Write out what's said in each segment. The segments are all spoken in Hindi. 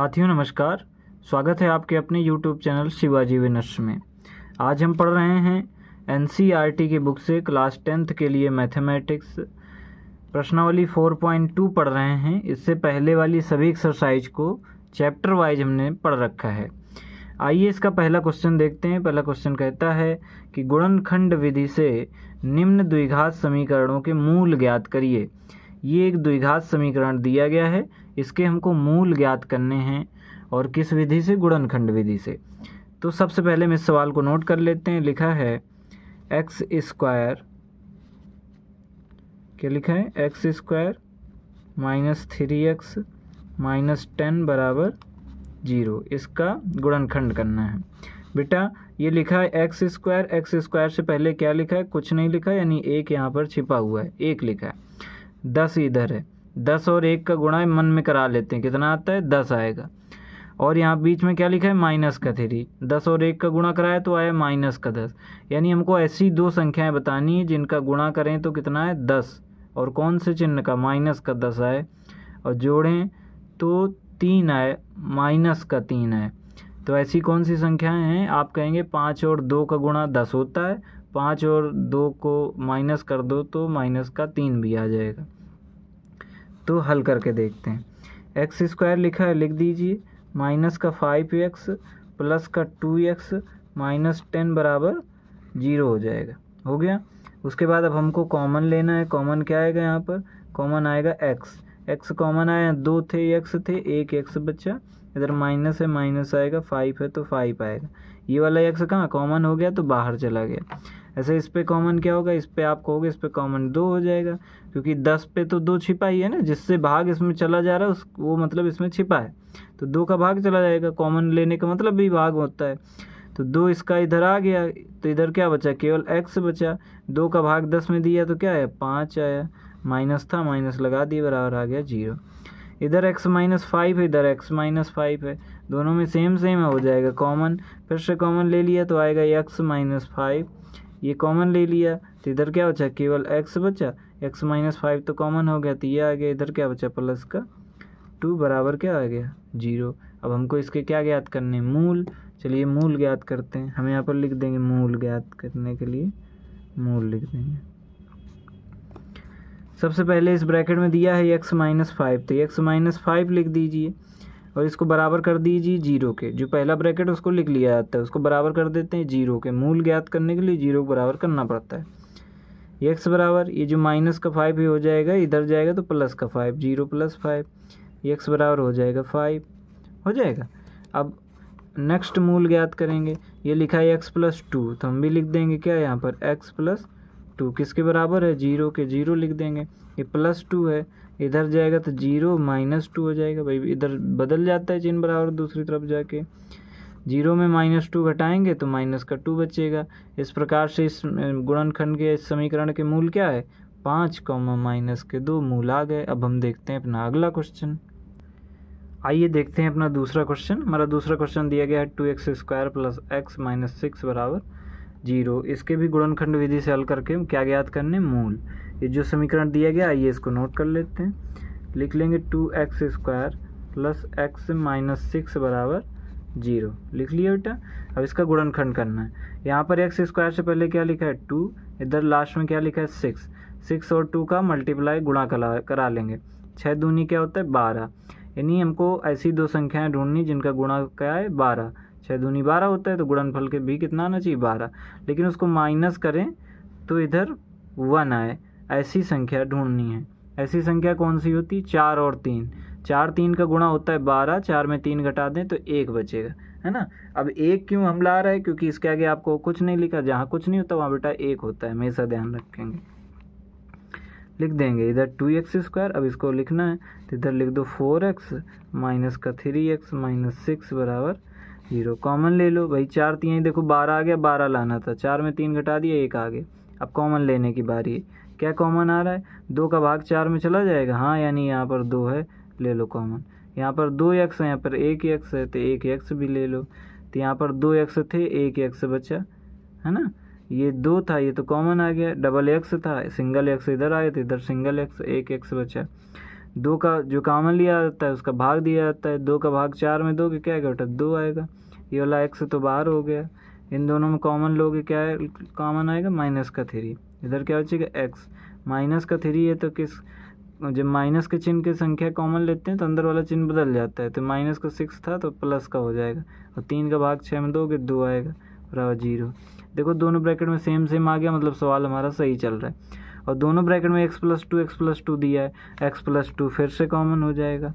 साथियों नमस्कार। स्वागत है आपके अपने YouTube चैनल शिवाजी विनर्स में। आज हम पढ़ रहे हैं NCERT की बुक से क्लास 10th के लिए मैथमेटिक्स प्रश्नावली 4.2 पढ़ रहे हैं। इससे पहले वाली सभी एक्सरसाइज को चैप्टर वाइज हमने पढ़ रखा है। आइए इसका पहला क्वेश्चन देखते हैं। पहला क्वेश्चन कहता है कि गुणनखंड विधि से निम्न द्विघात समीकरणों के मूल ज्ञात करिए। ये एक द्विघात समीकरण दिया गया है, इसके हमको मूल ज्ञात करने हैं और किस विधि से? गुणनखंड विधि से। तो सबसे पहले हम इस सवाल को नोट कर लेते हैं। लिखा है एक्स स्क्वायर, क्या लिखा है? X square minus 3x minus 10 बराबर 0। इसका गुणनखंड करना है। बेटा ये लिखा है एक्स स्क्वायर से पहले क्या लिखा है? कुछ नहीं लिखा है, यानी एक यहाँ पर छिपा हुआ है, एक लिखा है। 10 इधर है, 10 और 1 का गुणा मन में करा लेते हैं, कितना आता है? 10 आएगा। और यहाँ बीच में क्या लिखा है? माइनस का 3। 10 और 1 का गुणा कराया तो आया माइनस का 10। यानी हमको ऐसी दो संख्याएं बतानी है जिनका गुणा करें तो कितना है? 10। और कौन से चिन्ह का? माइनस का 10 आए। और जोड़ें तो 3 आए, माइनस का 3 है। तो ऐसी कौन सी संख्याएं हैं? आप कहेंगे 5 और 2 का गुणा 10 होता है, 5 और 2 को माइनस कर दो तो माइनस का 3 भी आ जाएगा। तो हल करके देखते हैं। एक्स स्क्वायर लिखा है, लिख दीजिए। माइनस का 5x प्लस का 2x माइनस 10 बराबर 0 हो जाएगा। हो गया। उसके बाद अब हमको कॉमन लेना है। कॉमन क्या आएगा यहाँ पर? कॉमन आएगा x कॉमन आया, 2 थे x थे, एक x बचा। इधर माइनस है, माइनस आएगा, 5 है तो 5 आएगा। ये वाला x कहाँ कॉमन हो गया? तो बाहर चला गया। ऐसे इस पे कॉमन क्या होगा? इस पे आप कहोगे इस पे कॉमन 2 हो जाएगा, क्योंकि 10 पे तो 2 छिपा ही है ना, जिससे भाग इसमें चला जा रहा है वो मतलब इसमें छिपा है, तो 2 का भाग चला जाएगा। कॉमन लेने का मतलब भी भाग होता है। तो 2 इसका इधर आ गया, तो इधर क्या बचा? केवल x बचा। 2 का भाग 10 में दिया तो क्या आया? 5 आया। माइनस था, माइनस लगा दिए, बराबर आ गया 0। इधर x माइनस 5 है, इधर x माइनस 5 है, दोनों में सेम सेम हो जाएगा। कॉमन, फिर से कॉमन ले लिया तो आएगा x माइनस 5। ये कॉमन ले लिया तो इधर क्या बचा? केवल x बचा। x माइनस 5 तो कॉमन हो गया, तो ये आ गया। इधर क्या बचा? प्लस का 2 बराबर क्या आ गया? 0। अब हमको इसके क्या ज्ञात करने? मूल। चलिए मूल ज्ञात करते हैं। हम यहाँ पर लिख देंगे मूल ज्ञात करने के लिए मूल लिख देंगे। सबसे पहले इस ब्रैकेट में दिया है x माइनस 5, तो x माइनस 5 लिख दीजिए और इसको बराबर कर दीजिए 0 के। जो पहला ब्रैकेट उसको लिख लिया जाता है, उसको बराबर कर देते हैं 0 के। मूल ज्ञात करने के लिए 0 को बराबर करना पड़ता है। x बराबर, ये जो माइनस का 5 हो जाएगा, इधर जाएगा तो प्लस का 5, 0 प्लस 5, x बराबर हो जाएगा 5, हो जाएगा। अब नेक्स्ट मूल ज्ञात करेंगे। ये लिखा है x प्लस 2, तो हम भी लिख देंगे क्या यहाँ पर? x प्लस 2 किसके बराबर है? 0 के। 0 लिख देंगे। ये प्लस 2 है, इधर जाएगा तो 0 माइनस 2 हो जाएगा। भाई इधर बदल जाता है चिन्ह बराबर, दूसरी तरफ जाके 0 में माइनस 2 घटाएंगे तो माइनस का 2 बचेगा। इस प्रकार से इस गुणनखंड के इस समीकरण के मूल क्या है? 5 माइनस के 2 मूल आ गए। अब हम देखते हैं अपना अगला क्वेश्चन। आइए देखते हैं अपना दूसरा क्वेश्चन। हमारा दूसरा क्वेश्चन दिया गया है 2x square plus x minus 6 बराबर 0। इसके भी गुणनखंड विधि से हल करके हम क्या ज्ञात करने? मूल। ये जो समीकरण दिया गया, आइए इसको नोट कर लेते हैं। लिख लेंगे 2x square plus x minus 6 बराबर 0। लिख लिया बेटा। अब इसका गुणनखंड करना है। यहाँ पर x स्क्वायर से पहले क्या लिखा है? 2, इधर लास्ट में क्या लिखा है? 6 और 2 का मल्टीप्लाई गुणा करा लेंगे। 6 दूनी क्या होता है? 12। यानी हमको ऐसी दो संख्याएं ढूंढनी जिनका गुणा क्या है? 12। 6 दूनी 12 होता है, तो गुणनफल के भी कितना आना चाहिए? 12। लेकिन उसको माइनस करें तो इधर 1 आए, ऐसी संख्या ढूंढनी है। ऐसी संख्या कौन सी होती? 4 और 3। 4 3 का गुणा होता है 12, 4 में 3 घटा दें तो 1 बचेगा, है ना। अब 1 क्यों हम ला रहे हैं? क्योंकि इसके आगे आपको कुछ नहीं लिखा। जहाँ कुछ नहीं होता वहाँ बेटा 1 होता है, हमेशा ध्यान रखेंगे। लिख देंगे इधर 2x स्क्वायर। अब इसको लिखना है तो इधर लिख दो 4x माइनस का 3x माइनस 6 बराबर 0। कॉमन ले लो भाई। 4 3 देखो 12 आ गया, 12 लाना था, 4 में 3 घटा दिया, 1 आ गया। अब कॉमन लेने की बारी है। क्या कॉमन आ रहा है? 2 का भाग 4 में चला जाएगा, हाँ, यानी यहाँ पर 2 है, ले लो कॉमन। यहाँ पर 2x है, यहाँ पर 1x है, तो 1x भी ले लो। तो यहाँ पर 2x थे, 1x बचा, है ना। ये 2 था, ये तो कॉमन आ गया। डबल x था, सिंगल x इधर आया तो इधर सिंगल x, 1x बचा। 2 का जो कॉमन लिया जाता है उसका भाग दिया जाता है, 2 का भाग 4 में दोगे क्या आएगा बेटा 2 आएगा। ये वाला x तो बाहर हो गया, इन दोनों में कॉमन लोगे क्या है कॉमन आएगा -3। इधर क्या बचेगा x -3 है तो किस जब माइनस के चिन्ह की संख्या कॉमन लेते हैं तो अंदर वाला चिन्ह बदल जाता है, तो -6 था तो प्लस का हो जाएगा, और 3 का भाग 6 में दोगे 2 आएगा बराबर 0। देखो दोनों ब्रैकेट में सेम आ गया, मतलब सवाल हमारा सही चल रहा है। और दोनों ब्रैकेट में x+2 दिया है, x+2 फिर से कॉमन हो जाएगा,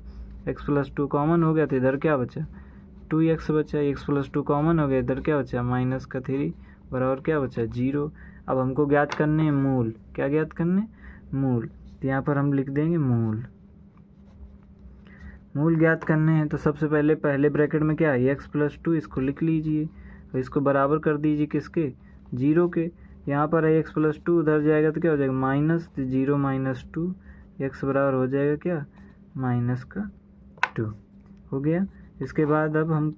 x+2 कॉमन हो गया तो इधर क्या बचा 2x बचा, x+2 कॉमन हो गया इधर क्या बचा -3 बराबर क्या बचा 0। अब हमको ज्ञात करने हैं मूल, क्या ज्ञात करने मूल, तो यहाँ पर हम लिख देंगे मूल ज्ञात करने हैं। तो सबसे पहले ब्रैकेट में क्या है x+2, इसको लिख लीजिए और इसको बराबर कर दीजिए किसके 0 के। यहाँ पर है x+2, उधर जाएगा तो क्या हो जाएगा -0 -2, x बराबर हो जाएगा क्या -2 हो गया। इसके बाद अब हम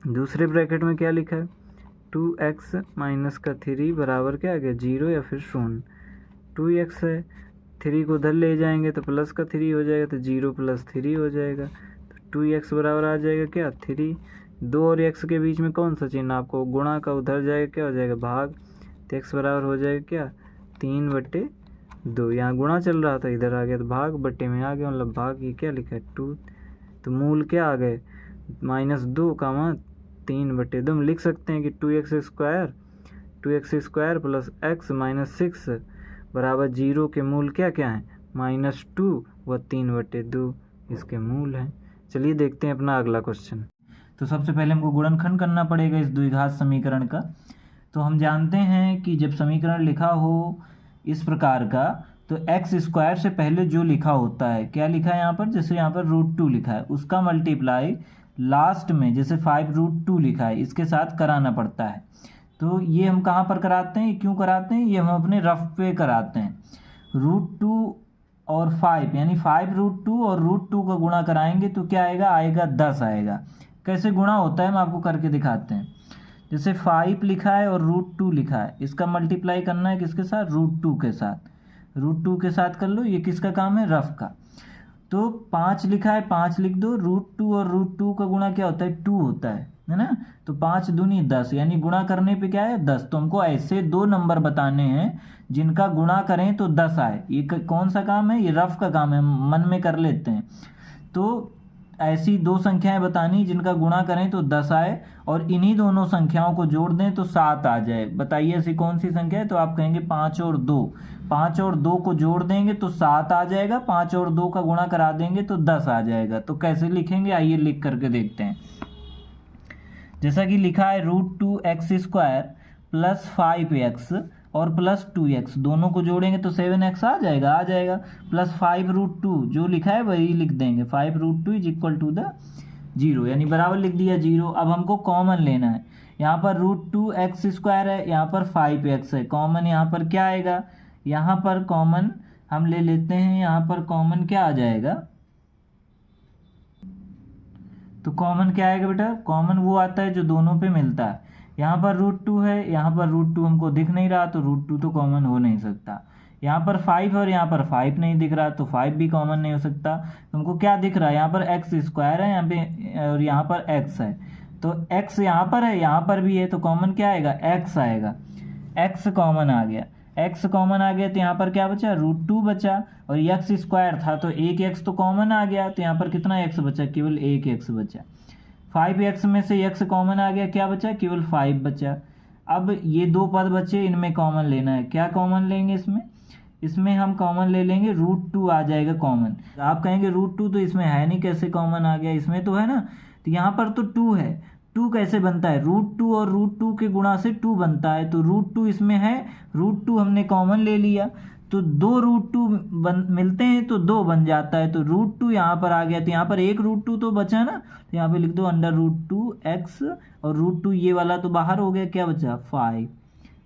दूसरे ब्रैकेट में क्या लिखा है 2x -3 बराबर क्या आ गया 0 या फिर 0। 2x है, 3 को उधर ले जाएंगे तो +3 हो जाएगा, तो 0 + 3 हो जाएगा, तो 2x बराबर आ जाएगा क्या 3। 2 और x के बीच में कौन सा चिन्ह आपको गुणा का, उधर जाएगा क्या हो जाएगा भाग, तो x बराबर हो जाएगा क्या 3/2। यहाँ गुणा चल रहा था इधर आ गया तो भाग बट्टे में आ गया, मतलब भाग, ये क्या लिखा है 2, तो मूल क्या आ गए -2 का 3/2। हम लिख सकते हैं कि 2x² + x -6 बराबर 0 के मूल क्या क्या हैं -2 व 3/2 इसके मूल हैं। चलिए देखते हैं अपना अगला क्वेश्चन। तो सबसे पहले हमको गुणनखंड करना पड़ेगा इस द्विघात समीकरण का। तो हम जानते हैं कि जब समीकरण लिखा हो इस प्रकार का तो x² से पहले जो लिखा होता है, क्या लिखा है यहाँ पर, जैसे यहाँ पर √2 लिखा है उसका मल्टीप्लाई लास्ट में जैसे 5√2 लिखा है इसके साथ कराना पड़ता है। तो ये हम कहाँ पर कराते हैं, क्यों कराते हैं, ये हम अपने रफ पे कराते हैं। √2 और 5 यानी 5√2 और √2 का गुणा कराएंगे तो क्या आएगा 10 आएगा। कैसे गुणा होता है हम आपको करके दिखाते हैं। जैसे 5 लिखा है और √2 लिखा है, इसका मल्टीप्लाई करना है किसके साथ √2 के साथ, √2 के साथ कर लो, ये किसका काम है रफ का। तो 5 लिखा है 5 लिख दो, √2 और √2 का गुणा क्या होता है 2 होता है ना, तो 5 दूनी 10 यानी गुणा करने पे क्या है 10। तो हमको ऐसे 2 नंबर बताने हैं जिनका गुणा करें तो 10 आए। ये कौन सा काम है, ये रफ का काम है, मन में कर लेते हैं। तो ऐसी 2 संख्याएं बतानी जिनका गुणा करें तो 10 आए और इन्हीं दोनों संख्याओं को जोड़ दें तो 7 आ जाए। बताइए ऐसी कौन सी संख्या है, तो आप कहेंगे 5 और 2, 5 और 2 को जोड़ देंगे तो 7 आ जाएगा, 5 और 2 का गुणा करा देंगे तो 10 आ जाएगा। तो कैसे लिखेंगे आइए लिख करके देखते हैं। जैसा कि लिखा है √2x² + 5x और +2x दोनों को जोड़ेंगे तो 7x आ जाएगा प्लस 5√2 जो लिखा है वही लिख देंगे, 5√2 = 0 यानी बराबर लिख दिया 0। अब हमको कॉमन लेना है, यहाँ पर √2x² है, यहाँ पर 5x है, कॉमन यहाँ पर क्या आएगा, यहाँ पर कॉमन हम ले लेते हैं, यहाँ पर कॉमन क्या आ जाएगा, तो कॉमन क्या आएगा बेटा, कॉमन वो आता है जो दोनों पे मिलता है। यहाँ पर √2 है, यहाँ पर √2 हमको दिख नहीं रहा तो √2 तो कॉमन हो नहीं सकता। यहाँ पर 5 और यहाँ पर 5 नहीं दिख रहा तो 5 भी कॉमन नहीं हो सकता। तुमको क्या दिख रहा है, यहाँ पर x² है यहाँ पे और यहाँ पर x है, तो x यहाँ पर है यहाँ पर भी है, तो कॉमन क्या आएगा x आएगा, x कॉमन आ गया, x कॉमन आ गया तो यहाँ पर क्या बचा √2 बचा और x² था तो एक x तो कॉमन आ गया, तो यहाँ पर कितना x बचा, केवल एक x बचा। 5x में से x कॉमन आ गया, क्या बचा केवल 5 बचा। अब ये 2 पद बचे, इनमें कॉमन लेना है, क्या कॉमन लेंगे इसमें हम कॉमन ले लेंगे √2 आ जाएगा कॉमन। आप कहेंगे √2 तो इसमें है नहीं, कैसे कॉमन आ गया, इसमें तो है ना, तो यहाँ पर तो 2 है, 2 कैसे बनता है, √2 और √2 के गुणा से 2 बनता है, तो √2 इसमें है, √2 हमने कॉमन ले लिया तो 2 √2 मिलते हैं तो 2 बन जाता है, तो √2 यहाँ पर आ गया, तो यहाँ पर एक √2 तो बचा ना, तो यहाँ पे लिख दो √2x और √2 ये वाला तो बाहर हो गया, क्या बचा 5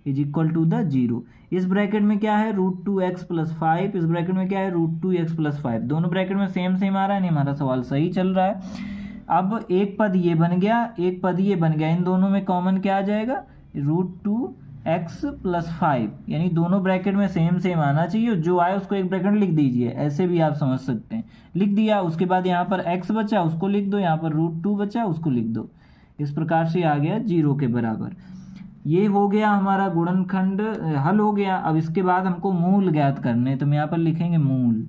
= 0। इस ब्रैकेट में क्या है √2x + 5, इस ब्रैकेट में क्या है √2x + 5, दोनों ब्रैकेट में सेम आ रहा है, नहीं हमारा सवाल सही चल रहा है। अब एक पद ये बन गया, एक पद ये बन गया, इन दोनों में कॉमन क्या आ जाएगा √2 एक्स प्लस 5, यानी दोनों ब्रैकेट में सेम सेम आना चाहिए, जो आए उसको एक ब्रैकेट लिख दीजिए, ऐसे भी आप समझ सकते हैं। लिख दिया, उसके बाद यहाँ पर एक्स बचा उसको लिख दो, यहाँ पर √2 बचा उसको लिख दो। इस प्रकार से आ गया 0 के बराबर। ये हो गया हमारा गुणनखंड हल हो गया। अब इसके बाद हमको मूल ज्ञात करने, तो हम यहाँ पर लिखेंगे मूल।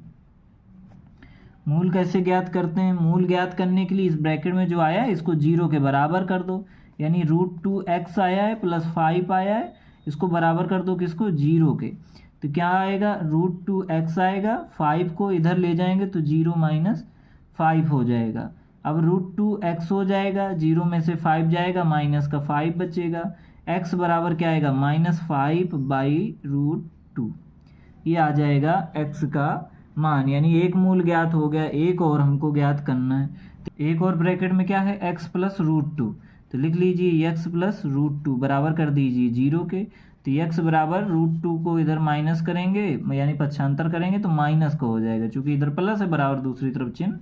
मूल कैसे ज्ञात करते हैं? मूल ज्ञात करने के लिए इस ब्रैकेट में जो आया है इसको 0 के बराबर कर दो, यानी √2x आया है प्लस 5 आया है, इसको बराबर कर दो किसको? 0 के। तो क्या आएगा? √2x आएगा, 5 को इधर ले जाएंगे तो 0 माइनस 5 हो जाएगा। अब √2x हो जाएगा, 0 में से 5 जाएगा, माइनस का 5 बचेगा। x बराबर क्या आएगा? -5/√2। ये आ जाएगा x का मान, यानी एक मूल ज्ञात हो गया। एक और हमको ज्ञात करना है, तो एक और ब्रैकेट में क्या है? x प्लस √2, तो लिख लीजिए x प्लस √2 बराबर कर दीजिए 0 के। तो x बराबर √2 को इधर माइनस करेंगे, यानी पक्षांतर करेंगे तो माइनस का हो जाएगा, क्योंकि इधर प्लस है बराबर, दूसरी तरफ चिन्ह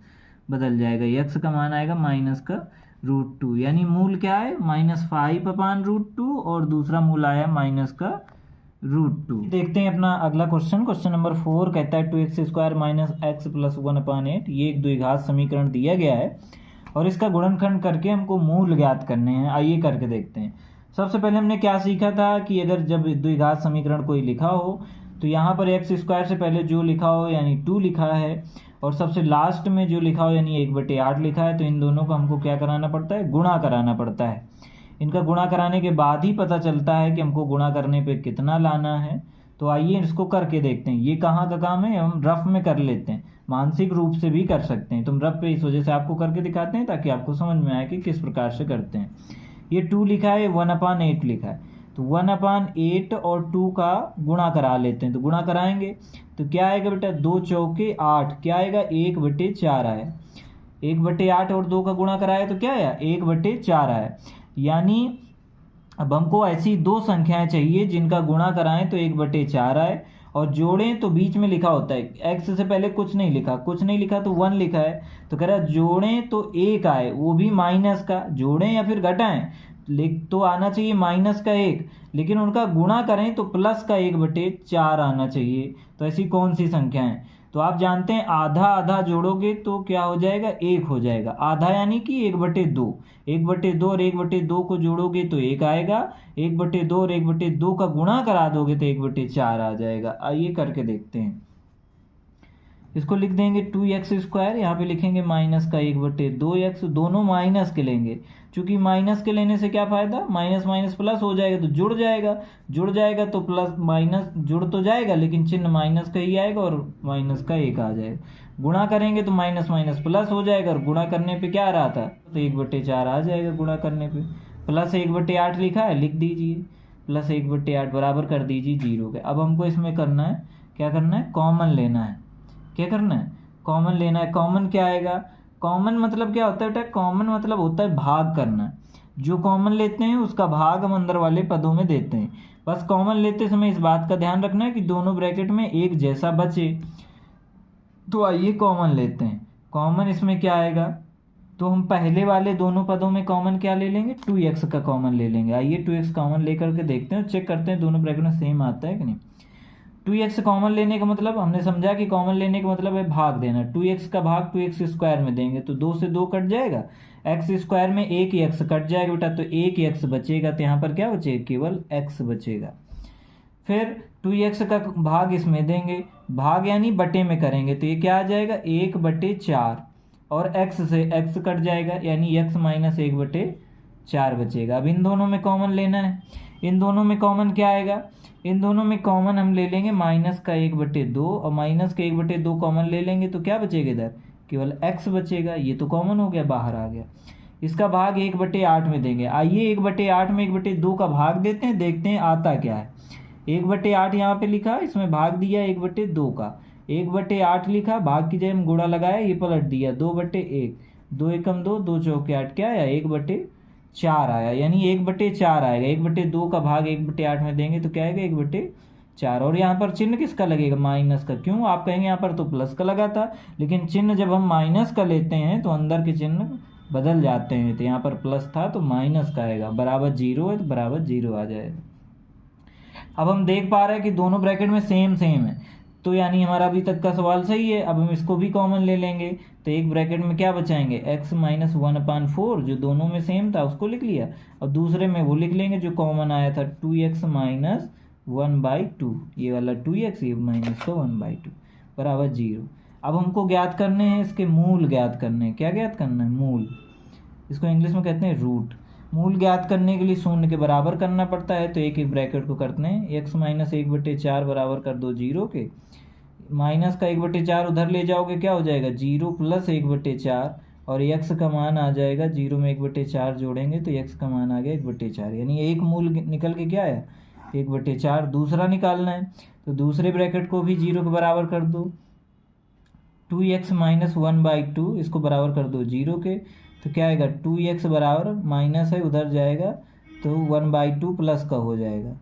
बदल जाएगा। x का मान आएगा -√2, यानी मूल क्या है? -5/√2, और दूसरा मूल आया -√2। देखते हैं अपना अगला क्वेश्चन। क्वेश्चन नंबर 4 कहता है 2x² - x + 1/8। ये एक द्विघात समीकरण दिया गया है और इसका गुणनखंड करके हमको मूल ज्ञात करने हैं। आइए करके देखते हैं। सबसे पहले हमने क्या सीखा था कि अगर जब द्विघात समीकरण कोई लिखा हो तो यहाँ पर x² से पहले जो लिखा हो यानी 2 लिखा है, और सबसे लास्ट में जो लिखा हो यानी 1/8 लिखा है, तो इन दोनों को हमको क्या कराना पड़ता है? गुणा कराना पड़ता है। इनका गुणा कराने के बाद ही पता चलता है कि हमको गुणा करने पे कितना लाना है। तो आइए इसको करके देखते हैं। ये कहाँ का काम है? हम रफ में कर लेते हैं, मानसिक रूप से भी कर सकते हैं। तुम रफ पे इस वजह से आपको करके दिखाते हैं ताकि आपको समझ में आए कि किस प्रकार से करते हैं। ये 2 लिखा है, 1/8 लिखा है, तो 1/8 और 2 का गुणा करा लेते हैं। तो गुणा कराएंगे तो क्या आएगा बेटा? 2 चौके 8, क्या आएगा? 1/4 आया। 1/8 और 2 का गुणा कराया तो क्या आया? 1/4 आया। यानी अब हमको ऐसी दो संख्याएं चाहिए जिनका गुणा कराएं तो 1/4 आए, और जोड़ें तो बीच में लिखा होता है, x से पहले कुछ नहीं लिखा, कुछ नहीं लिखा तो 1 लिखा है, तो कह रहा है जोड़ें तो 1 आए, वो भी माइनस का। जोड़ें या फिर घटाएं तो आना चाहिए -1, लेकिन उनका गुणा करें तो प्लस का 1/4 आना चाहिए। तो ऐसी कौन सी संख्या है? तो आप जानते हैं आधा आधा जोड़ोगे तो क्या हो जाएगा? 1 हो जाएगा। आधा यानी कि 1/2। 1/2 और 1/2 को जोड़ोगे तो 1 आएगा। 1/2 और 1/2 का गुणा करा दोगे तो 1/4 आ जाएगा। आइए करके देखते हैं। इसको लिख देंगे 2x², यहाँ पे लिखेंगे माइनस का 1/2x, दोनों माइनस के लेंगे। चूंकि माइनस के लेने से क्या फ़ायदा? माइनस माइनस प्लस हो जाएगा, तो जुड़ जाएगा। जुड़ जाएगा तो प्लस माइनस जुड़ तो जाएगा, लेकिन चिन्ह माइनस का ही आएगा और माइनस का 1 आ जाएगा। गुणा करेंगे तो माइनस माइनस प्लस हो जाएगा, और गुणा करने पे क्या आ रहा था? तो 1/4 आ जाएगा गुणा करने पे। प्लस 1/8 लिखा है, लिख दीजिए प्लस 1/8 बराबर कर दीजिए 0 के। अब हमको इसमें करना है, क्या करना है? कॉमन लेना है। क्या करना है? कॉमन लेना है। कॉमन क्या आएगा? कॉमन मतलब क्या होता है बेटा? कॉमन मतलब होता है भाग करना। जो कॉमन लेते हैं उसका भाग हम अंदर वाले पदों में देते हैं। बस कॉमन लेते समय इस बात का ध्यान रखना है कि दोनों ब्रैकेट में एक जैसा बचे। तो आइए कॉमन लेते हैं। कॉमन इसमें क्या आएगा? तो हम पहले वाले दोनों पदों में कॉमन क्या ले लेंगे? 2x का कॉमन ले लेंगे। आइए 2x कॉमन लेकर के देखते हैं, चेक करते हैं दोनों ब्रैकेट में सेम आता है कि नहीं। 2x कॉमन लेने का मतलब हमने समझा कि कॉमन लेने का मतलब है भाग देना। 2x का भाग 2x² में देंगे तो 2 से 2 कट जाएगा, x² में 1 x कट जाएगा बेटा, तो 1 x बचेगा। तो यहाँ पर क्या बचेगा? केवल x बचेगा। फिर 2x का भाग इसमें देंगे, भाग यानी बटे में करेंगे, तो ये क्या आ जाएगा? 1/4, और x से x कट जाएगा यानी x - 1/4 बचेगा। अब इन दोनों में कॉमन लेना है। इन दोनों में कॉमन क्या आएगा? इन दोनों में कॉमन हम ले लेंगे माइनस का 1/2, और माइनस का 1/2 कॉमन ले लेंगे तो क्या बचेगा? इधर केवल x बचेगा। ये तो कॉमन हो गया, बाहर आ गया। इसका भाग 1/8 में देंगे। आइए 1/8 में 1/2 का भाग देते हैं, देखते हैं आता क्या है। 1/8 यहाँ पे लिखा, इसमें भाग दिया 1/2 का। 1/8 लिखा, भाग की जगह हम गुणा लगाया, ये पलट दिया 2/1। 2 एकम 2, 2 चौके 8, क्या आया? 1/4 आया, यानी 1/4 आएगा। 1/2 का भाग 1/8 में देंगे तो क्या आएगा? 1/4। और यहाँ पर चिन्ह किसका लगेगा? माइनस का। क्यों? आप कहेंगे यहाँ पर तो प्लस का लगा था, लेकिन चिन्ह जब हम माइनस का लेते हैं तो अंदर के चिन्ह बदल जाते हैं। तो यहाँ पर प्लस था तो माइनस का आएगा, बराबर 0 है तो बराबर 0 आ जाएगा। अब हम देख पा रहे हैं कि दोनों ब्रैकेट में सेम सेम है, तो यानी हमारा अभी तक का सवाल सही है। अब हम इसको भी कॉमन ले लेंगे, तो एक ब्रैकेट में क्या बचाएंगे, x माइनस 1/4 जो दोनों में सेम था उसको लिख लिया, और दूसरे में वो लिख लेंगे जो कॉमन आया था 2x माइनस 1/2, ये वाला 2x, ये माइनस का 1/2 बराबर 0। अब हमको ज्ञात करने हैं इसके मूल ज्ञात करने हैं। क्या ज्ञात करना है, मूल, इसको इंग्लिश में कहते हैं रूट। मूल ज्ञात करने के लिए शून्य के बराबर करना पड़ता है, तो एक एक ब्रैकेट को करते हैं, x माइनस 1/4 बराबर कर दो 0 के, माइनस का 1/4 उधर ले जाओगे क्या हो जाएगा 0 प्लस 1/4, और x का मान आ जाएगा 0 में 1/4 जोड़ेंगे तो x का मान आ गया 1/4, यानी एक मूल निकल के क्या आया 1/4। दूसरा निकालना है, तो दूसरे ब्रैकेट को भी 0 के बराबर कर दो, 2x माइनस 1/2 इसको बराबर कर दो 0 के, तो क्या आएगा 2x बराबर माइनस है उधर जाएगा तो 1/2 प्लस का हो जाएगा,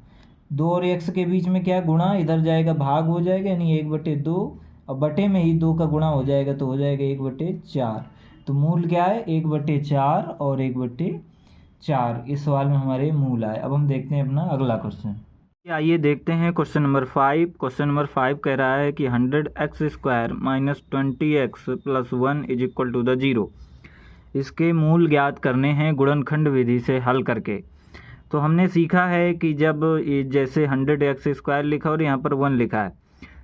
2 और x के बीच में क्या गुणा, इधर जाएगा भाग हो जाएगा, यानी 1/2, और बटे में ही 2 का गुणा हो जाएगा तो हो जाएगा 1/4। तो मूल क्या है 1/4 और 1/4, इस सवाल में हमारे मूल आए। अब हम देखते हैं अपना अगला क्वेश्चन। आइए देखते हैं क्वेश्चन नंबर 5। क्वेश्चन नंबर 5 कह रहा है कि 100x² minus 20x plus 1 is equal to the 0। इसके मूल ज्ञात करने हैं गुणनखंड विधि से हल करके। तो हमने सीखा है कि जब जैसे 100x² लिखा और यहाँ पर 1 लिखा है,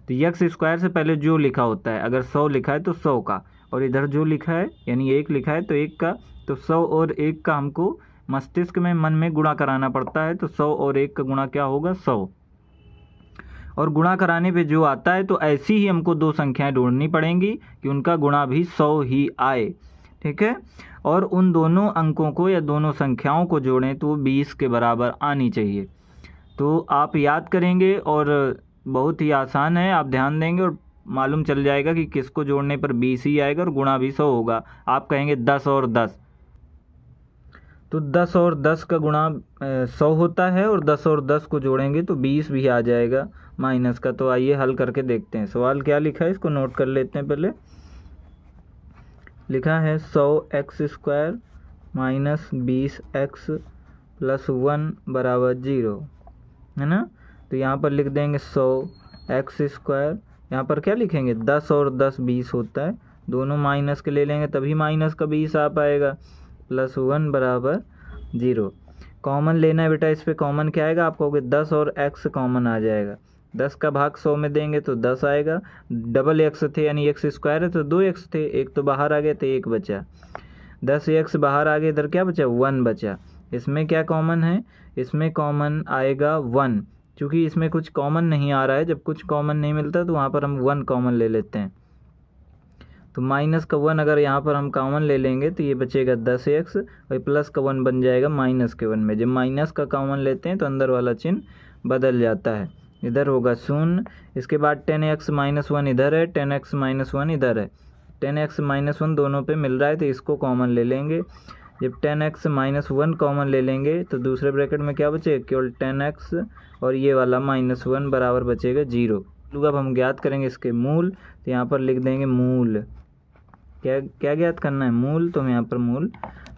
तो x² से पहले जो लिखा होता है, अगर 100 लिखा है तो 100 का, और इधर जो लिखा है यानी 1 लिखा है तो 1 का, तो 100 और 1 का हमको मस्तिष्क में मन में गुणा कराना पड़ता है, तो 100 और 1 का गुणा क्या होगा 100, और गुणा कराने पे जो आता है तो ऐसी ही हमको दो संख्याएं ढूंढनी पड़ेंगी कि उनका गुणा भी 100 ही आए, ठीक है। और उन दोनों अंकों को या दोनों संख्याओं को जोड़ें तो 20 के बराबर आनी चाहिए। तो आप याद करेंगे और बहुत ही आसान है, आप ध्यान देंगे और मालूम चल जाएगा कि किसको जोड़ने पर 20 ही आएगा और गुणा भी 100 होगा। आप कहेंगे 10 और 10, तो 10 और 10 का गुणा 100 होता है, और 10 और 10 को जोड़ेंगे तो 20 भी आ जाएगा माइनस का। तो आइए हल करके देखते हैं। सवाल क्या लिखा है इसको नोट कर लेते हैं। पहले लिखा है 100x² माइनस 20x प्लस 1 बराबर 0, है ना। तो यहाँ पर लिख देंगे 100x², यहाँ पर क्या लिखेंगे 10 और 10 20 होता है, दोनों माइनस के ले लेंगे तभी माइनस का 20 आ पाएगा, प्लस 1 बराबर 0। कॉमन लेना है बेटा, इस पर कॉमन क्या आएगा, आप कहोगे 10 और x कॉमन आ जाएगा, 10 का भाग 100 में देंगे तो 10 आएगा, डबल x थे यानी x² है तो 2x थे, एक तो बाहर आ गया तो एक बचा, 10x बाहर आ गया, इधर क्या बचा 1 बचा। इसमें क्या कॉमन है, इसमें कॉमन आएगा 1, क्योंकि इसमें कुछ कॉमन नहीं आ रहा है, जब कुछ कॉमन नहीं मिलता तो वहाँ पर हम 1 कॉमन ले लेते हैं। तो माइनस का 1 अगर यहाँ पर हम कॉमन ले लेंगे तो ये बचेगा 10x, और प्लस का 1 बन जाएगा माइनस के 1 में। जब माइनस का कॉमन लेते हैं तो अंदर वाला चिन्ह बदल जाता है, इधर होगा 0। इसके बाद 10x माइनस 1 इधर है, 10x माइनस 1 इधर है, 10x माइनस 1 दोनों पे मिल रहा है तो इसको कॉमन ले लेंगे। जब 10x माइनस 1 कॉमन ले लेंगे तो दूसरे ब्रैकेट में क्या बचेगा, केवल 10x और ये वाला माइनस 1 बराबर बचेगा 0। अब हम ज्ञात करेंगे इसके मूल, तो यहाँ पर लिख देंगे मूल। क्या ज्ञात करना है, मूल, तो हम यहाँ पर मूल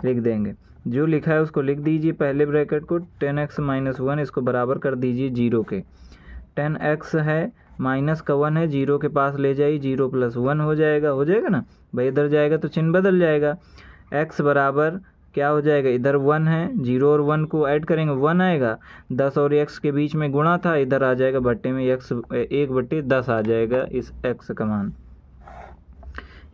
लिख देंगे। जो लिखा है उसको लिख दीजिए पहले ब्रैकेट को, 10x माइनस 1 इसको बराबर कर दीजिए 0 के। 10x है माइनस का 1 है, 0 के पास ले जाइए, 0 प्लस 1 हो जाएगा ना भाई, इधर जाएगा तो चिन्ह बदल जाएगा। x बराबर क्या हो जाएगा, इधर 1 है, 0 और 1 को ऐड करेंगे 1 आएगा, 10 और x के बीच में गुणा था, इधर आ जाएगा बट्टे में x 1/10 आ जाएगा इस x का मान।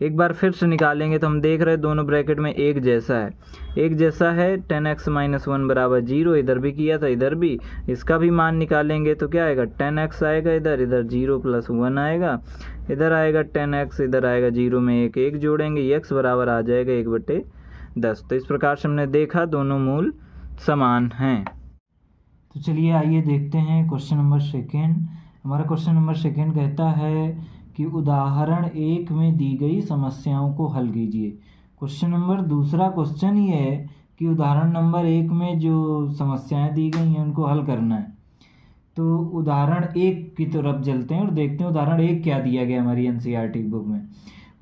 एक बार फिर से निकालेंगे तो हम देख रहे हैं दोनों ब्रैकेट में एक जैसा है, 10x माइनस 1 बराबर 0, इधर भी किया था इधर भी, इसका भी मान निकालेंगे तो क्या आएगा 10x आएगा, इधर 0 प्लस 1 आएगा, इधर आएगा 10x, इधर आएगा 0 में एक जोड़ेंगे, x बराबर आ जाएगा 1/10। तो इस प्रकार से हमने देखा दोनों मूल समान हैं। तो चलिए आइए देखते हैं क्वेश्चन नंबर 2। हमारा क्वेश्चन नंबर 2 कहता है कि उदाहरण 1 में दी गई समस्याओं को हल कीजिए। क्वेश्चन नंबर दूसरा क्वेश्चन ये है कि उदाहरण नंबर 1 में जो समस्याएं दी गई हैं उनको हल करना है। तो उदाहरण 1 की तरफ चलते हैं और देखते हैं उदाहरण 1 क्या दिया गया हमारी एनसीईआरटी बुक में।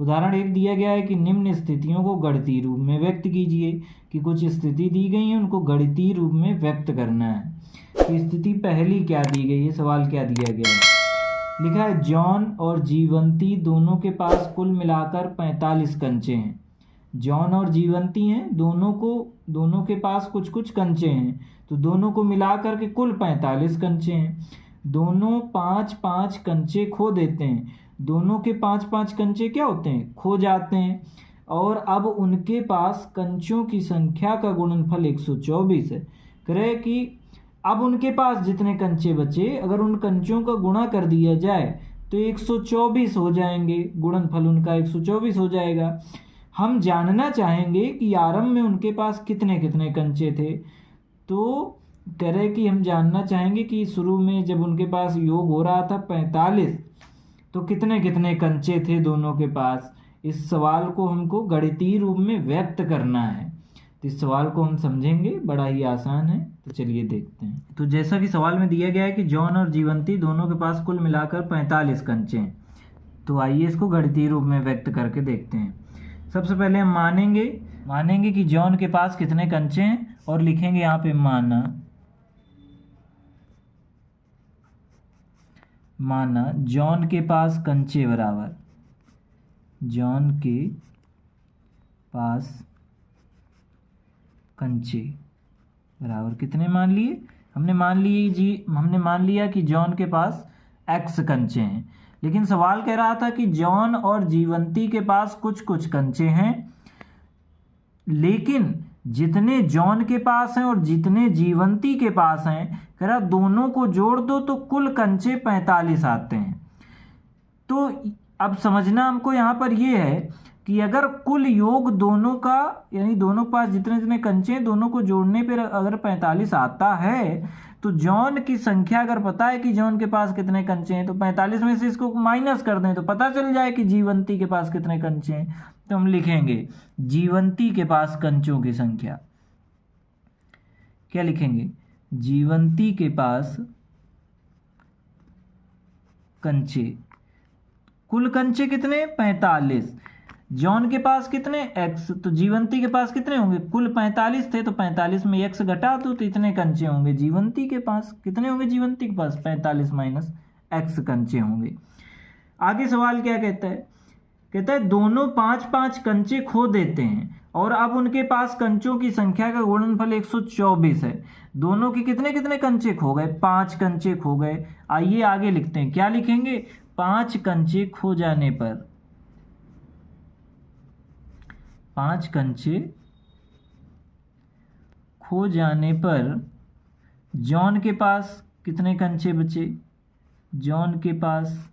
उदाहरण 1 दिया गया है कि निम्न स्थितियों को गणितीय रूप में व्यक्त कीजिए, कि कुछ स्थिति दी गई है उनको गणितीय रूप में व्यक्त करना है। की स्थिति पहली क्या दी गई है, सवाल क्या दिया गया है। लिखा है जॉन और जीवंती दोनों के पास कुल मिलाकर 45 कंचे हैं। जॉन और जीवंती हैं, दोनों के पास कुछ कुछ कंचे हैं, तो दोनों को मिला करके कुल 45 कंचे हैं। दोनों 5-5 कंचे खो देते हैं। दोनों के 5-5 कंचे क्या होते हैं, खो जाते हैं। और अब उनके पास कंचों की संख्या का गुणनफल 124 है। कह रहे कि अब उनके पास जितने कंचे बचे, अगर उन कंचों का गुणा कर दिया जाए तो 124 हो जाएंगे, गुणनफल उनका 124 हो जाएगा। हम जानना चाहेंगे कि आरंभ में उनके पास कितने कितने कंचे थे। तो कह रहे कि हम जानना चाहेंगे कि शुरू में जब उनके पास योग हो रहा था 45, तो कितने कितने कंचे थे दोनों के पास। इस सवाल को हमको गणितीय रूप में व्यक्त करना है। तो इस सवाल को हम समझेंगे, बड़ा ही आसान है। तो चलिए देखते हैं। तो जैसा कि सवाल में दिया गया है कि जॉन और जीवंती दोनों के पास कुल मिलाकर 45 कंचे हैं, तो आइए इसको गणितीय रूप में व्यक्त करके देखते हैं। सबसे पहले हम मानेंगे कि जॉन के पास कितने कंचे हैं, और लिखेंगे यहाँ पे माना जॉन के पास कंचे बराबर, जॉन के पास कंचे बराबर कितने मान लिए, हमने मान लिया कि जॉन के पास x कंचे हैं। लेकिन सवाल कह रहा था कि जॉन और जीवंती के पास कुछ कुछ कंचे हैं, लेकिन जितने जॉन के पास हैं और जितने जीवंती के पास हैं, कह रहा दोनों को जोड़ दो तो कुल कंचे 45 आते हैं। तो अब समझना हमको यहाँ पर ये है कि अगर कुल योग दोनों का, यानी दोनों के पास जितने जितने कंचे हैं, दोनों को जोड़ने पर अगर 45 आता है, तो जॉन की संख्या अगर पता है कि जॉन के पास कितने कंचे हैं, तो 45 में से इसको माइनस कर दें तो पता चल जाए कि जीवंती के पास कितने कंचे हैं। तो हम लिखेंगे जीवंती के पास कंचों की संख्या, क्या लिखेंगे, जीवंती के पास कंचे, कुल कंचे कितने 45, जॉन के पास कितने x, तो जीवंती के पास कितने होंगे, कुल 45 थे तो 45 में x घटा दो तो इतने कंचे होंगे जीवंती के पास। कितने होंगे जीवंती के पास, 45 माइनस x कंचे होंगे। आगे सवाल क्या कहता है, कहता है दोनों 5-5 कंचे खो देते हैं और अब उनके पास कंचों की संख्या का गुणनफल 124 है। दोनों के कितने कितने कंचे खो गए, 5 कंचे खो गए। आइए आगे लिखते हैं, क्या लिखेंगे, 5 कंचे खो जाने पर, 5 कंचे खो जाने पर जॉन के पास कितने कंचे बचे, जॉन के पास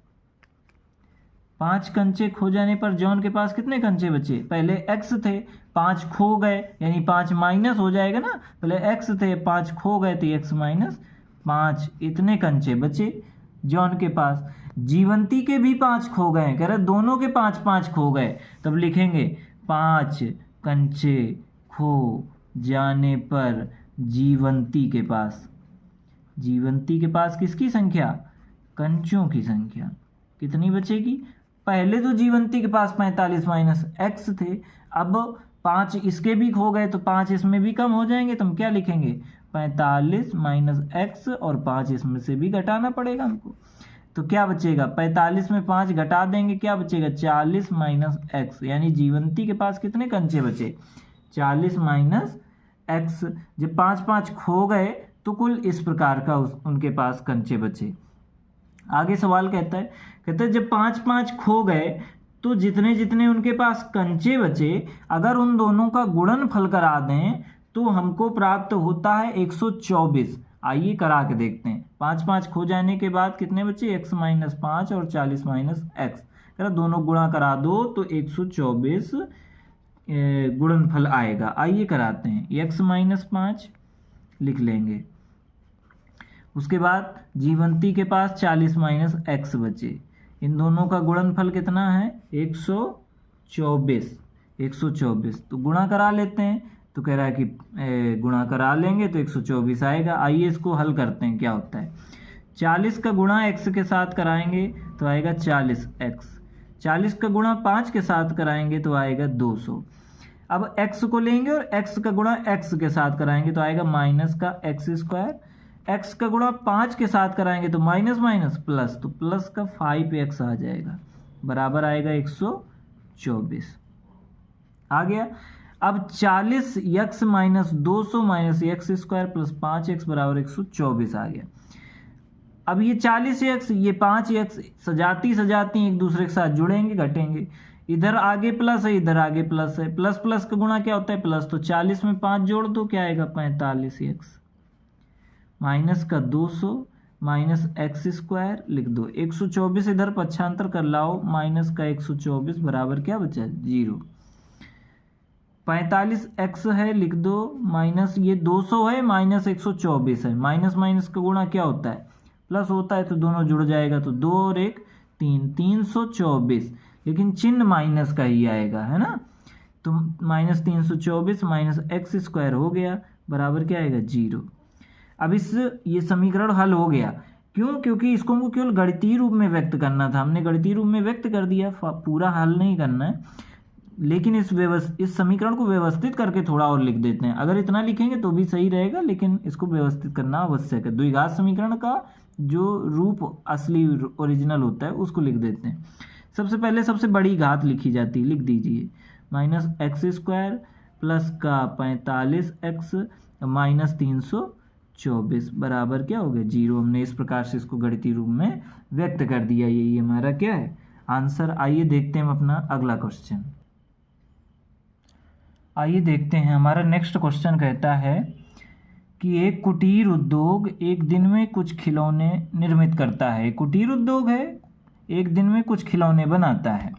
5 कंचे खो जाने पर जॉन के पास कितने कंचे बचे, पहले x थे 5 खो गए, यानी 5 माइनस हो जाएगा ना, पहले x थे 5 खो गए तो x माइनस 5, इतने कंचे बचे जॉन के पास। जीवंती के भी 5 खो गए, कह रहे दोनों के 5-5 खो गए, तब लिखेंगे 5 कंचे खो जाने पर जीवंती के पास, जीवंती के पास किसकी संख्या, कंचों की संख्या कितनी बचेगी। पहले तो जीवंती के पास 45 माइनस x थे, अब 5 इसके भी खो गए तो 5 इसमें भी कम हो जाएंगे, तो हम क्या लिखेंगे 45 माइनस x, और 5 इसमें से भी घटाना पड़ेगा हमको। तो क्या बचेगा, 45 में 5 घटा देंगे, क्या बचेगा 40 माइनस x, यानी जीवंती के पास कितने कंचे बचे, 40 माइनस x। जब 5-5 खो गए तो कुल इस प्रकार का उनके पास कंचे बचे। आगे सवाल कहता है जब 5-5 खो गए तो जितने जितने उनके पास कंचे बचे, अगर उन दोनों का गुणनफल करा दें तो हमको प्राप्त होता है 124। आइए करा के देखते हैं, 5-5 खो जाने के बाद कितने बचे, x माइनस 5 और 40 माइनस x, अगर दोनों गुणा करा दो तो 124 गुणनफल आएगा। आइए कराते हैं, x माइनस 5 लिख लेंगे, उसके बाद जीवंती के पास 40 माइनस x बचे, इन दोनों का गुणनफल कितना है 124, 124 तो गुणा करा लेते हैं, तो कह रहा है कि गुणा करा लेंगे तो 124 आएगा। आइए इसको हल करते हैं, क्या होता है 40 का गुणा x के साथ कराएंगे तो आएगा 40x, 40 का गुणा 5 के साथ कराएंगे तो आएगा 200। अब x को लेंगे और x का गुणा x के साथ कराएंगे तो आएगा माइनस का x स्क्वायर, x का गुणा 5 के साथ कराएंगे तो माइनस माइनस प्लस, तो प्लस का 5x आ जाएगा, बराबर आएगा 124। आ गया। अब 40x minus 200 minus x square plus 5x बराबर 124 आ गया। अब ये 40x ये 5x सजाती सजाती एक दूसरे के साथ जुड़ेंगे घटेंगे, इधर आगे प्लस है इधर आगे प्लस है, प्लस प्लस का गुणा क्या होता है प्लस, तो 40 में 5 जोड़ दो क्या आएगा 45x, माइनस का 200 माइनस एक्स स्क्वायर लिख दो, 124 इधर पक्षांतर कर लाओ, माइनस का 124 बराबर क्या बचा 0। 45x है लिख दो, माइनस ये 200 है माइनस 124 है, माइनस माइनस का गुणा क्या होता है प्लस होता है, तो दोनों जुड़ जाएगा, तो 2 और 1 3, 324, लेकिन चिन्ह माइनस का ही आएगा है ना, तो माइनस 324 माइनस एक्स स्क्वायर हो गया बराबर क्या आएगा 0। अब ये समीकरण हल हो गया, क्यों, क्योंकि इसको हमको केवल गणितीय रूप में व्यक्त करना था, हमने गणितीय रूप में व्यक्त कर दिया, पूरा हल नहीं करना है, लेकिन इस समीकरण को व्यवस्थित करके थोड़ा और लिख देते हैं, अगर इतना लिखेंगे तो भी सही रहेगा, लेकिन इसको व्यवस्थित करना आवश्यक है। द्विघात समीकरण का जो रूप असली ओरिजिनल होता है उसको लिख देते हैं। सबसे पहले सबसे बड़ी घात लिखी जाती है, लिख दीजिए माइनस एक्स स्क्वायर प्लस का 45x माइनस 324 बराबर क्या हो गया 0। हमने इस प्रकार से इसको गणितीय रूप में व्यक्त कर दिया, यही हमारा क्या है आंसर। आइए देखते हैं हम अपना अगला क्वेश्चन। आइए देखते हैं हमारा नेक्स्ट क्वेश्चन कहता है कि एक कुटीर उद्योग एक दिन में कुछ खिलौने निर्मित करता है। कुटीर उद्योग है, एक दिन में कुछ खिलौने बनाता है।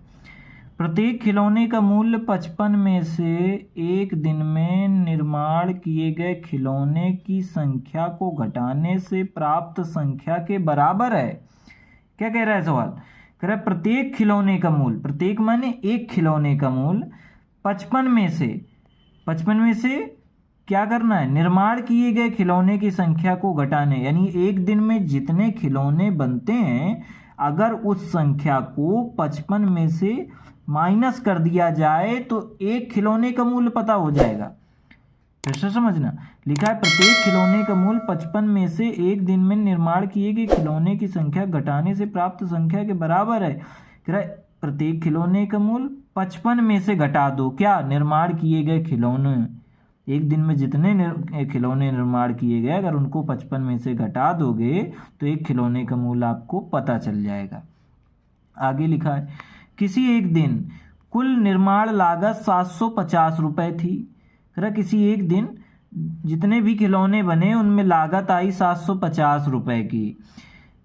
प्रत्येक खिलौने का मूल्य 55 में से एक दिन में निर्माण किए गए खिलौने की संख्या को घटाने से प्राप्त संख्या के बराबर है। क्या कह रहा है सवाल, कह रहा है प्रत्येक खिलौने का मूल्य, प्रत्येक माने एक खिलौने का मूल्य 55 में से क्या करना है, निर्माण किए गए खिलौने की संख्या को घटाने, यानी एक दिन में जितने खिलौने बनते हैं अगर उस संख्या को 55 में से माइनस कर दिया जाए तो एक खिलौने का मूल्य पता हो जाएगा। फिर से समझना, लिखा है प्रत्येक खिलौने का मूल्य 55 में से एक दिन में निर्माण किए गए खिलौने की संख्या घटाने से प्राप्त संख्या के बराबर है। कह रहा है प्रत्येक खिलौने का मूल्य 55 में से घटा दो, क्या, निर्माण किए गए खिलौने, एक दिन में जितने खिलौने निर्माण किए गए अगर उनको 55 में से घटा दोगे तो एक खिलौने का मूल्य आपको पता चल जाएगा। आगे लिखा है किसी एक दिन कुल निर्माण लागत 750 रुपये थी। किसी एक दिन जितने भी खिलौने बने उनमें लागत आई 750 रुपये की।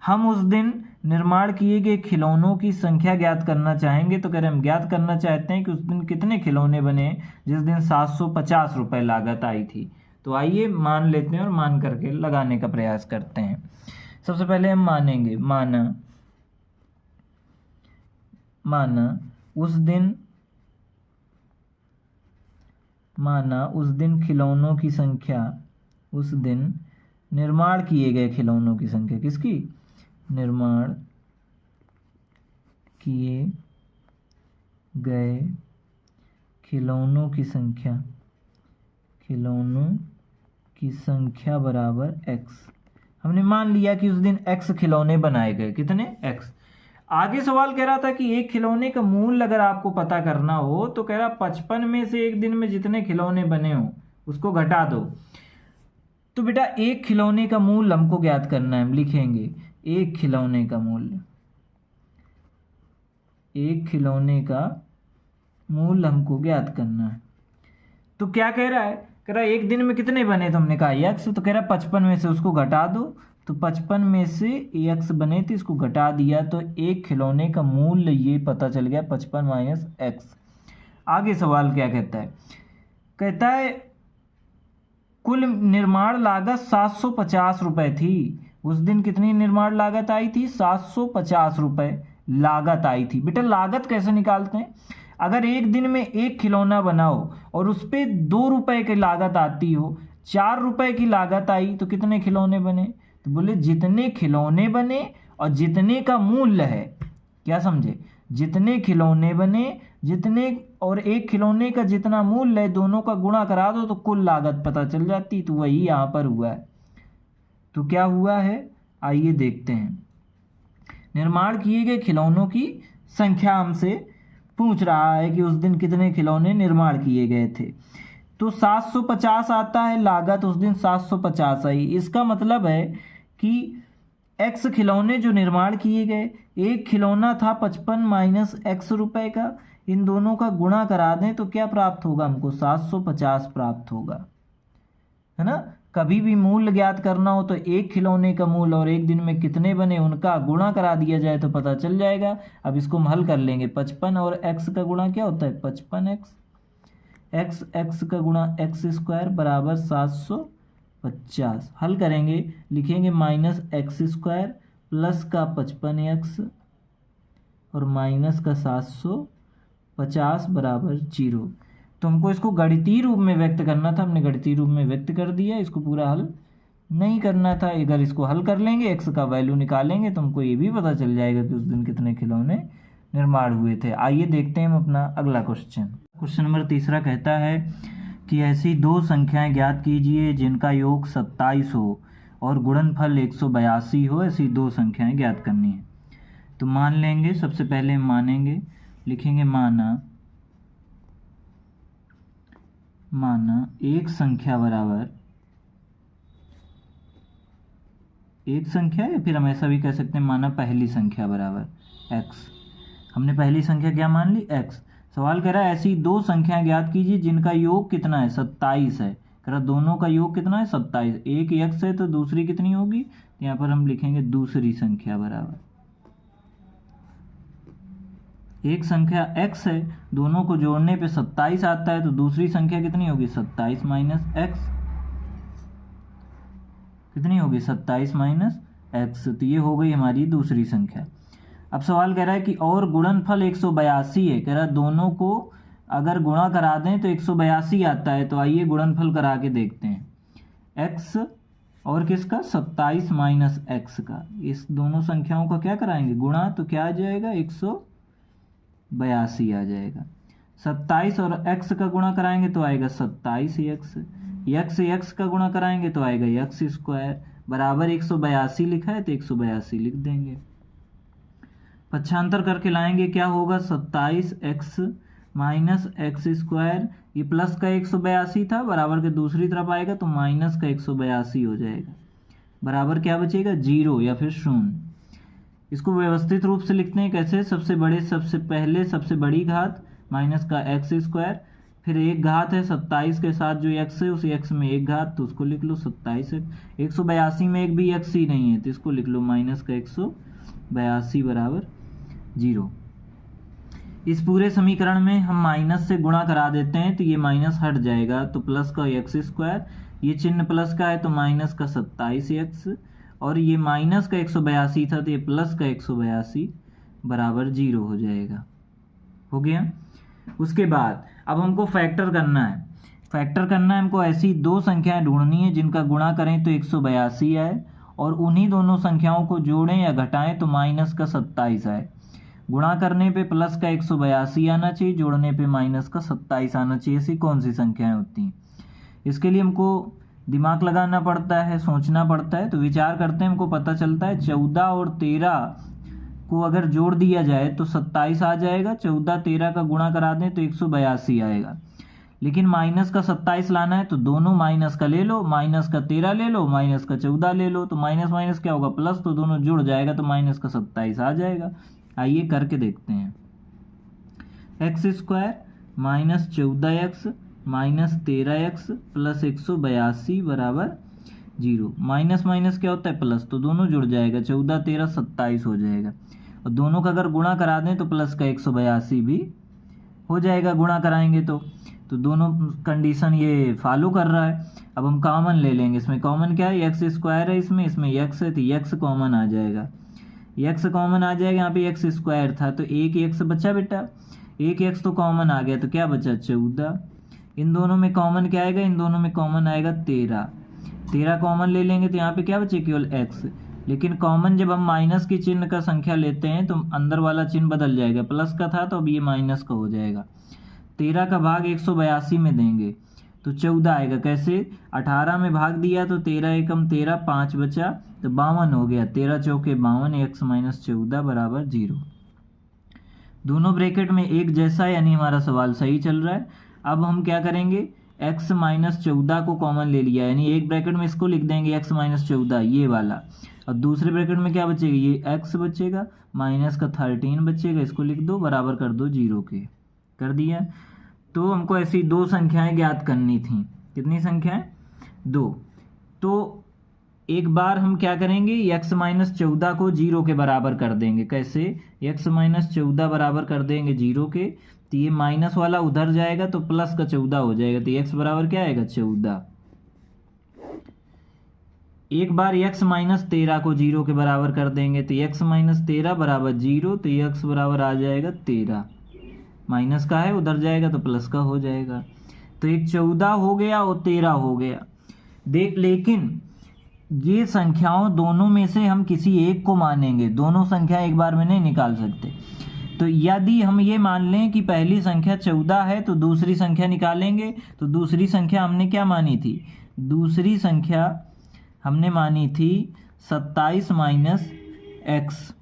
हम उस दिन निर्माण किए गए खिलौनों की संख्या ज्ञात करना चाहेंगे, तो कह रहे हम ज्ञात करना चाहते हैं कि उस दिन कितने खिलौने बने जिस दिन 750 रुपये लागत आई थी। तो आइए मान लेते हैं और मान करके लगाने का प्रयास करते हैं। सबसे पहले हम मानेंगे, माना उस दिन खिलौनों की संख्या, उस दिन निर्माण किए गए खिलौनों की संख्या, किसकी, निर्माण किए गए खिलौनों की संख्या बराबर x। हमने मान लिया कि उस दिन x खिलौने बनाए गए, कितने, x। आगे सवाल कह रहा था कि एक खिलौने का मूल्य अगर आपको पता करना हो तो कह रहा 55 में से एक दिन में जितने खिलौने बने हो उसको घटा दो। तो बेटा एक खिलौने का मूल्य हमको ज्ञात करना है, हम लिखेंगे एक खिलौने का मूल्य, एक खिलौने का मूल्य हमको ज्ञात करना है। तो क्या कह रहा है, कह रहा है एक दिन में कितने बने, तो हमने कहा x, तो कह रहा है 55 में से उसको घटा दो, तो 55 में से x बने थे इसको घटा दिया तो एक खिलौने का मूल्य ये पता चल गया 55 माइनस एक्स। आगे सवाल क्या कहता है, कहता है कुल निर्माण लागत 750 रुपये थी। उस दिन कितनी निर्माण लागत आई थी, 750 रुपये लागत आई थी। बेटा लागत कैसे निकालते हैं, अगर एक दिन में एक खिलौना बनाओ और उस पर 2 रुपये की लागत आती हो, 4 रुपये की लागत आई तो कितने खिलौने बने, तो बोले जितने खिलौने बने और जितने का मूल्य है, क्या समझे, जितने खिलौने बने जितने और एक खिलौने का जितना मूल्य है दोनों का गुणा करा दो तो कुल लागत पता चल जाती। तो वही यहाँ पर हुआ है। तो क्या हुआ है, आइए देखते हैं। निर्माण किए गए खिलौनों की संख्या हमसे पूछ रहा है कि उस दिन कितने खिलौने निर्माण किए गए थे। तो 750 आता है, लागत उस दिन 750 आई। इसका मतलब है कि x खिलौने जो निर्माण किए गए, एक खिलौना था 55 माइनस x रुपए का, इन दोनों का गुणा करा दें तो क्या प्राप्त होगा, हमको 750 प्राप्त होगा, है ना। कभी भी मूल्य ज्ञात करना हो तो एक खिलौने का मूल्य और एक दिन में कितने बने उनका गुणा करा दिया जाए तो पता चल जाएगा। अब इसको हम हल कर लेंगे। 55 और x का गुणा क्या होता है, 55x, x का गुणा x स्क्वायर बराबर 750। हल करेंगे, लिखेंगे माइनस एक्स स्क्वायर प्लस का 55x और माइनस का 750 बराबर 0। तो हमको इसको गणितीय रूप में व्यक्त करना था, हमने गणितीय रूप में व्यक्त कर दिया। इसको पूरा हल नहीं करना था। अगर इसको हल कर लेंगे, x का वैल्यू निकालेंगे तो हमको ये भी पता चल जाएगा कि उस दिन कितने खिलौने निर्माण हुए थे। आइए देखते हैं हम अपना अगला क्वेश्चन। क्वेश्चन नंबर 3 कहता है कि ऐसी दो संख्याएं ज्ञात कीजिए जिनका योग 27 हो और गुणनफल 182 हो। ऐसी दो संख्याएं ज्ञात करनी है। तो मान लेंगे, सबसे पहले हम मानेंगे, लिखेंगे माना एक संख्या बराबर एक संख्या, या फिर हम ऐसा भी कह सकते हैं माना पहली संख्या बराबर x। हमने पहली संख्या क्या मान ली, x। सवाल कह रहा है ऐसी दो संख्याएं ज्ञात कीजिए जिनका योग कितना है, 27 है। कह रहा दोनों का योग कितना है, 27। एक x है तो दूसरी कितनी होगी, तो यहाँ पर हम लिखेंगे दूसरी संख्या बराबर। एक संख्या x है, दोनों को जोड़ने पे 27 आता है, तो दूसरी संख्या कितनी होगी, 27 माइनस x। कितनी होगी, 27 माइनस x। तो ये हो गई हमारी दूसरी संख्या। अब सवाल कह रहा है कि और गुणनफल 182 है। कह रहा है दोनों को अगर गुणा करा दें तो 182 आता है। तो आइए गुणनफल करा के देखते हैं। x और किसका, 27 माइनस x का। इस दोनों संख्याओं का क्या कराएंगे, गुणा, तो क्या आ जाएगा, 182 आ जाएगा। 27 और x का गुणा कराएंगे तो आएगा 27x। x का गुणा कराएंगे तो आएगा x स्क्वायर बराबर 182 लिखा है तो 182 लिख देंगे। पक्षांतर करके लाएंगे, क्या होगा, 27x माइनस एक्स स्क्वायर, ये प्लस का 182 था, बराबर के दूसरी तरफ आएगा तो माइनस का 182 हो जाएगा। बराबर क्या बचेगा, 0 या फिर 0। इसको व्यवस्थित रूप से लिखते हैं कैसे, सबसे बड़ी घात माइनस का एक्स स्क्वायर, फिर एक घात है 27 के साथ जो x है, उस x में एक घात, तो उसको लिख लो 27। 182 में एक भी x ही नहीं है तो इसको लिख लो माइनस का 182 बराबर 0। इस पूरे समीकरण में हम माइनस से गुणा करा देते हैं तो ये माइनस हट जाएगा, तो प्लस का एक्स स्क्वायर, ये चिन्ह प्लस का है तो माइनस का 27x, और ये माइनस का 182 था तो ये प्लस का 182 बराबर 0 हो जाएगा। हो गया। उसके बाद अब हमको फैक्टर करना है हमको ऐसी दो संख्याएं ढूंढनी है जिनका गुणा करें तो 182 आए और उन्हीं दोनों संख्याओं को जोड़ें या घटाएं तो माइनस का 27 आए। गुणा करने पे प्लस का 182 आना चाहिए, जोड़ने पे माइनस का 27 आना चाहिए। ऐसी कौन सी संख्याएं होती हैं, इसके लिए हमको दिमाग लगाना पड़ता है, सोचना पड़ता है। तो विचार करते हैं, हमको पता चलता है 14 और 13 को अगर जोड़ दिया जाए तो 27 आ जाएगा। 14 13 का गुणा करा दें तो 182 आएगा। लेकिन माइनस का 27 लाना है तो दोनों माइनस का ले लो, माइनस का 13 ले लो, माइनस का 14 ले लो, तो माइनस माइनस क्या होगा, प्लस, तो दोनों जुड़ जाएगा तो माइनस का 27 आ जाएगा। आइए करके देखते हैं। X square minus 14x minus 13x plus 182 बराबर 0। माइनस माइनस क्या होता है, प्लस, तो दोनों जुड़ जाएगा, 14 13 27 हो जाएगा। और दोनों का अगर गुणा करा दें तो प्लस का 182 भी हो जाएगा, गुणा कराएंगे तो दोनों कंडीशन ये फॉलो कर रहा है। अब हम कॉमन ले लेंगे, इसमें कॉमन क्या है, एक्स स्क्वायर है, इसमें x है तो x कॉमन आ जाएगा। x कॉमन आ जाएगा, यहाँ पे x स्क्वायर था तो एक x बचा बेटा, एक x तो कॉमन आ गया तो क्या बचा, 14। इन दोनों में कॉमन क्या आएगा, इन दोनों में कॉमन आएगा 13। 13 कॉमन ले लेंगे तो यहाँ पे क्या बचे, केवल x। लेकिन कॉमन जब हम माइनस की चिन्ह का संख्या लेते हैं तो अंदर वाला चिन्ह बदल जाएगा, प्लस का था तो अब ये माइनस का हो जाएगा। 13 का भाग 182 में देंगे तो 14 आएगा। कैसे? 18 में भाग दिया तो 13 एकम 13, 5 बचा तो 52 हो गया। 13 चौके 52, x माइनस 14 बराबर 0। दोनों ब्रैकेट में एक जैसा, यानी हमारा सवाल सही चल रहा है। अब हम क्या करेंगे, x माइनस 14 को कॉमन ले लिया, यानी एक ब्रैकेट में इसको लिख देंगे x माइनस 14 ये वाला, और दूसरे ब्रैकेट में क्या बचेगा, ये x बचेगा, माइनस का 13 बचेगा, इसको लिख दो, बराबर कर दो 0 के। कर दिया। तो हमको ऐसी दो संख्याएं ज्ञात करनी थी। कितनी संख्याएं? 2। तो एक बार हम क्या करेंगे, x माइनस 14 को 0 के बराबर कर देंगे। कैसे? x माइनस 14 बराबर कर देंगे 0 के, तो ये माइनस वाला उधर जाएगा तो प्लस का 14 हो जाएगा, तो x बराबर क्या आएगा, 14। एक बार x माइनस 13 को 0 के बराबर कर देंगे तो x माइनस 13 बराबर 0, तो x बराबर आ जाएगा 13। माइनस का है उधर जाएगा तो प्लस का हो जाएगा। तो एक 14 हो गया और 13 हो गया। देख, लेकिन ये संख्याओं दोनों में से हम किसी एक को मानेंगे, दोनों संख्या एक बार में नहीं निकाल सकते। तो यदि हम ये मान लें कि पहली संख्या 14 है तो दूसरी संख्या निकालेंगे, तो दूसरी संख्या हमने क्या मानी थी, दूसरी संख्या हमने मानी थी 27 माइनस एक्स।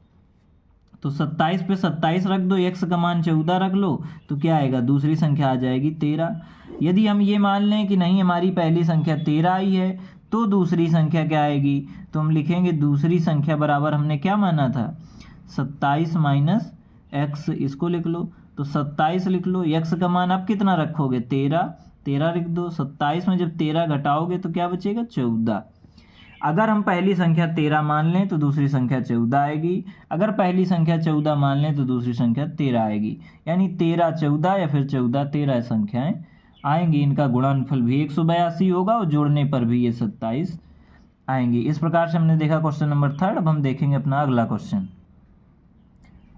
तो 27 पे 27 रख दो, x का मान 14 रख लो, तो क्या आएगा, दूसरी संख्या आ जाएगी 13। यदि हम ये मान लें कि नहीं हमारी पहली संख्या 13 आई है, तो दूसरी संख्या क्या आएगी, तो हम लिखेंगे दूसरी संख्या बराबर हमने क्या माना था, 27 माइनस एक्स, इसको लिख लो। तो 27 लिख लो, x का मान आप कितना रखोगे, 13 लिख दो। 27 में जब 13 घटाओगे तो क्या बचेगा, 14। अगर हम पहली संख्या 13 मान लें तो दूसरी संख्या 14 आएगी, अगर पहली संख्या 14 मान लें तो दूसरी संख्या 13 आएगी, यानी 13 14 या फिर 14 13 संख्याएं आएंगी। इनका गुणनफल भी 182 होगा और जोड़ने पर भी ये 27 आएंगी। इस प्रकार से हमने देखा क्वेश्चन नंबर 3। अब हम देखेंगे अपना अगला क्वेश्चन।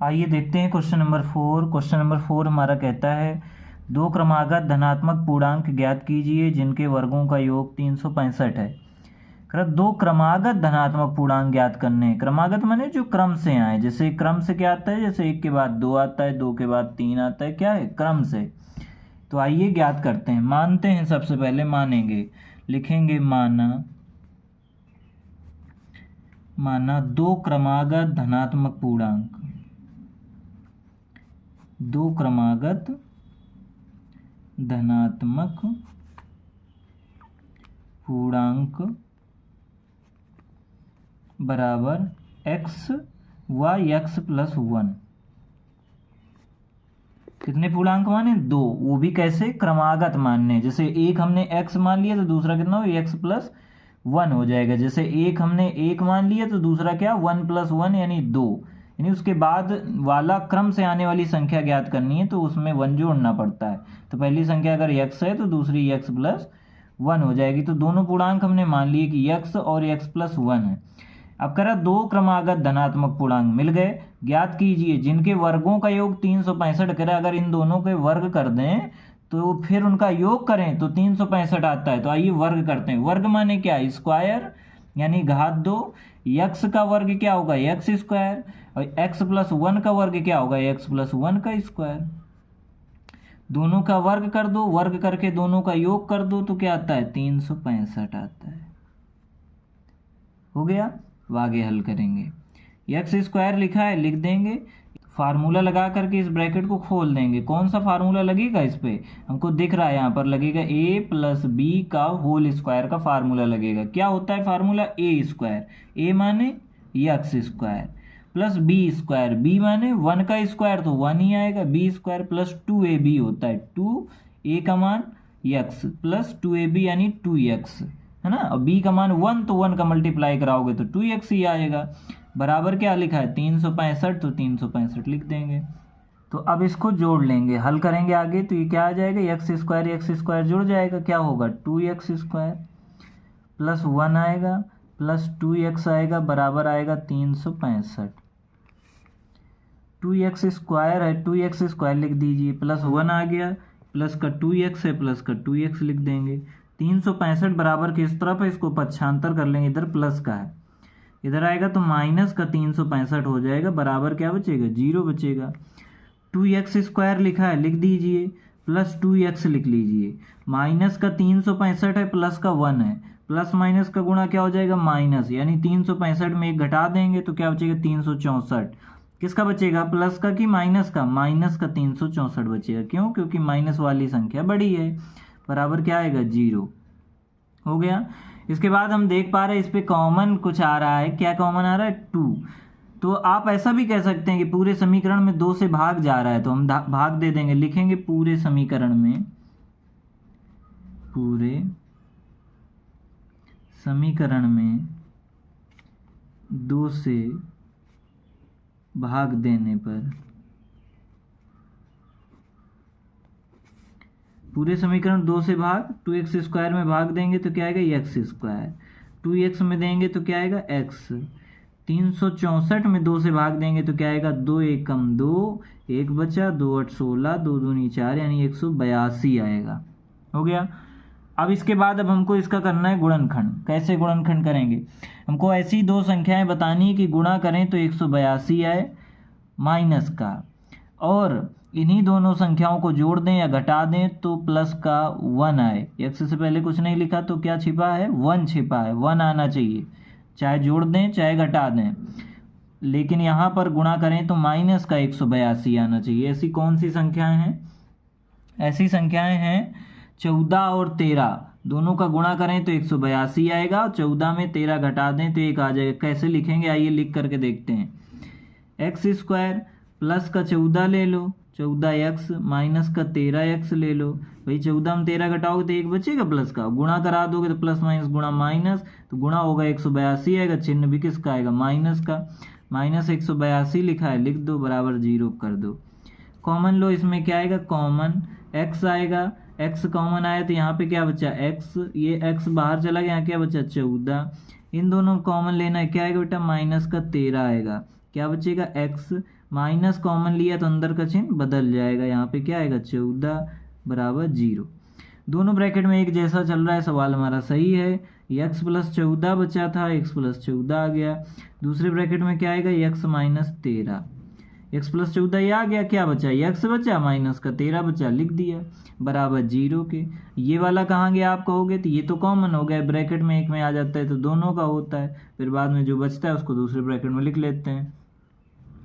आइए देखते हैं क्वेश्चन नंबर 4। क्वेश्चन नंबर 4 हमारा कहता है, दो क्रमागत धनात्मक पूर्णांक ज्ञात कीजिए जिनके वर्गों का योग 365 है। दो क्रमागत धनात्मक पूर्णांक ज्ञात करने। क्रमागत माने जो क्रम से आए, जैसे क्रम से क्या आता है, जैसे 1 के बाद 2 आता है, 2 के बाद 3 आता है, क्या है, क्रम से। तो आइए ज्ञात करते हैं। मानते हैं, सबसे पहले मानेंगे, लिखेंगे माना दो क्रमागत धनात्मक पूर्णांक, दो क्रमागत धनात्मक पूर्णांक बराबर x व x प्लस 1। कितने पूर्णांक माने, 2, वो भी कैसे, क्रमागत मानने। जैसे एक हमने x मान लिया तो दूसरा कितना हो, x प्लस 1 हो जाएगा। जैसे एक हमने 1 मान लिया तो दूसरा क्या, 1 प्लस 1 यानी 2, यानी उसके बाद वाला क्रम से आने वाली संख्या ज्ञात करनी है तो उसमें 1 जोड़ना पड़ता है। तो पहली संख्या अगर x है तो दूसरी x प्लस 1 हो जाएगी। तो दोनों पूर्णांक हमने मान लिए कि x और x प्लस 1 है। अब कह रहा दो क्रमागत धनात्मक पूर्णांक मिल गए, ज्ञात कीजिए जिनके वर्गों का योग 365। कह रहा अगर इन दोनों के वर्ग कर दें तो फिर उनका योग करें तो 365 आता है। तो आइए वर्ग करते हैं। वर्ग माने क्या, स्क्वायर, यानी घात 2। x का वर्ग क्या होगा, x स्क्वायर, और x प्लस 1 का वर्ग क्या होगा, x प्लस 1 का स्क्वायर। दोनों का वर्ग कर दो, वर्ग करके दोनों का योग कर दो तो क्या आता है, 365 आता है। हो गया। अब आगे हल करेंगे। एक्स स्क्वायर लिखा है, लिख देंगे, फार्मूला लगा करके इस ब्रैकेट को खोल देंगे। कौन सा फार्मूला लगेगा, इस पे हमको दिख रहा है यहाँ पर लगेगा a प्लस बी का होल स्क्वायर का फार्मूला लगेगा। क्या होता है फार्मूला, ए स्क्वायर, ए माने X square, plus B square, B माने 1 का स्क्वायर तो 1 ही आएगा, बी स्क्वायर प्लस 2ab होता है, 2a का मान x प्लस 2ab यानी 2x, है ना। और b का मान 1 तो 1 का मल्टीप्लाई कराओगे तो 2x ही आएगा। बराबर क्या लिखा है, 365, तो 365 लिख देंगे। तो अब इसको जोड़ लेंगे, हल करेंगे आगे, तो ये क्या आ जाएगा, एक्स स्क्वायर जुड़ जाएगा, क्या होगा 2x स्क्वायर प्लस 1 आएगा प्लस 2x आएगा, बराबर आएगा 365। 2x स्क्वायर है, 2x स्क्वायर लिख दीजिए, प्लस 1 आ गया, प्लस का 2x है, प्लस का 2x लिख देंगे। 365 बराबर किस तरफ है, इसको पक्षांतर कर लेंगे, इधर प्लस का है, इधर आएगा तो माइनस का 365 हो जाएगा, बराबर क्या बचेगा, 0 बचेगा। 2x स्क्वायर लिखा है, लिख दीजिए, प्लस 2x लिख लीजिए। माइनस का 365 है, प्लस का 1 है, प्लस माइनस का गुणा क्या हो जाएगा माइनस, यानी 365 में एक घटा देंगे तो क्या बचेगा 364। किसका बचेगा, प्लस का कि माइनस का, माइनस का 364 बचेगा। क्यों, क्योंकि माइनस वाली संख्या बड़ी है। बराबर क्या आएगा 0 हो गया। इसके बाद हम देख पा रहे हैं इस पे कॉमन कुछ आ रहा है। क्या कॉमन आ रहा है 2। तो आप ऐसा भी कह सकते हैं कि पूरे समीकरण में 2 से भाग जा रहा है, तो हम भाग दे देंगे, लिखेंगे पूरे समीकरण में, पूरे समीकरण में 2 से भाग देने पर, पूरे समीकरण 2 से भाग 2x स्क्वायर में भाग देंगे तो क्या आएगा x स्क्वायर, 2x में देंगे तो क्या आएगा x, 364 में 2 से भाग देंगे तो क्या आएगा 2 एक कम 2, 1 बचा, 2 8 16, 2 दूनी 4 यानी 182 आएगा। हो गया। अब इसके बाद अब हमको इसका करना है गुणनखंड। कैसे गुणनखंड करेंगे, हमको ऐसी दो संख्याएं बतानी है कि गुणा करें तो 182 आए माइनस का, और इन्हीं दोनों संख्याओं को जोड़ दें या घटा दें तो प्लस का 1 आए। x से पहले कुछ नहीं लिखा तो क्या छिपा है 1 छिपा है, 1 आना चाहिए, चाहे जोड़ दें चाहे घटा दें। लेकिन यहाँ पर गुणा करें तो माइनस का 182 आना चाहिए। ऐसी कौन सी संख्याएं हैं, ऐसी संख्याएं हैं 14 और 13, दोनों का गुणा करें तो 182 आएगा, और 14 में 13 घटा दें तो 1 आ जाएगा। कैसे लिखेंगे आइए लिख करके देखते हैं। एक्स स्क्वायर प्लस का 14 ले लो, 14x माइनस का 13x ले लो। भाई 14 में 13 घटाओगे तो 1 बचेगा प्लस का, गुणा करा दोगे तो प्लस माइनस गुणा माइनस, तो गुणा होगा 182 आएगा, चिन्ह भी किसका आएगा माइनस का, माइनस 182 लिखा है, लिख दो, बराबर 0 कर दो। कॉमन लो, इसमें क्या आएगा कॉमन x आएगा, x कॉमन आया तो यहाँ पे क्या बचा x, ये x बाहर चला गया, यहाँ क्या बचा 14, इन दोनों कॉमन लेना है, क्या आएगा बेटा माइनस का 13 आएगा, क्या बचेगा x, माइनस कॉमन लिया तो अंदर का चिन्ह बदल जाएगा, यहाँ पे क्या आएगा 14 बराबर 0। दोनों ब्रैकेट में एक जैसा चल रहा है, सवाल हमारा सही है। x प्लस 14 बचा था, x प्लस 14 आ गया। दूसरे ब्रैकेट में क्या आएगा x माइनस 13, x प्लस 14 ये आ गया, क्या बचा x बचा माइनस का 13 बचा, लिख दिया बराबर 0 के। ये वाला कहाँ गया आप कहोगे, तो ये तो कॉमन हो गया, ब्रैकेट में एक में आ जाता है तो दोनों का होता है, फिर बाद में जो बचता है उसको दूसरे ब्रैकेट में लिख लेते हैं,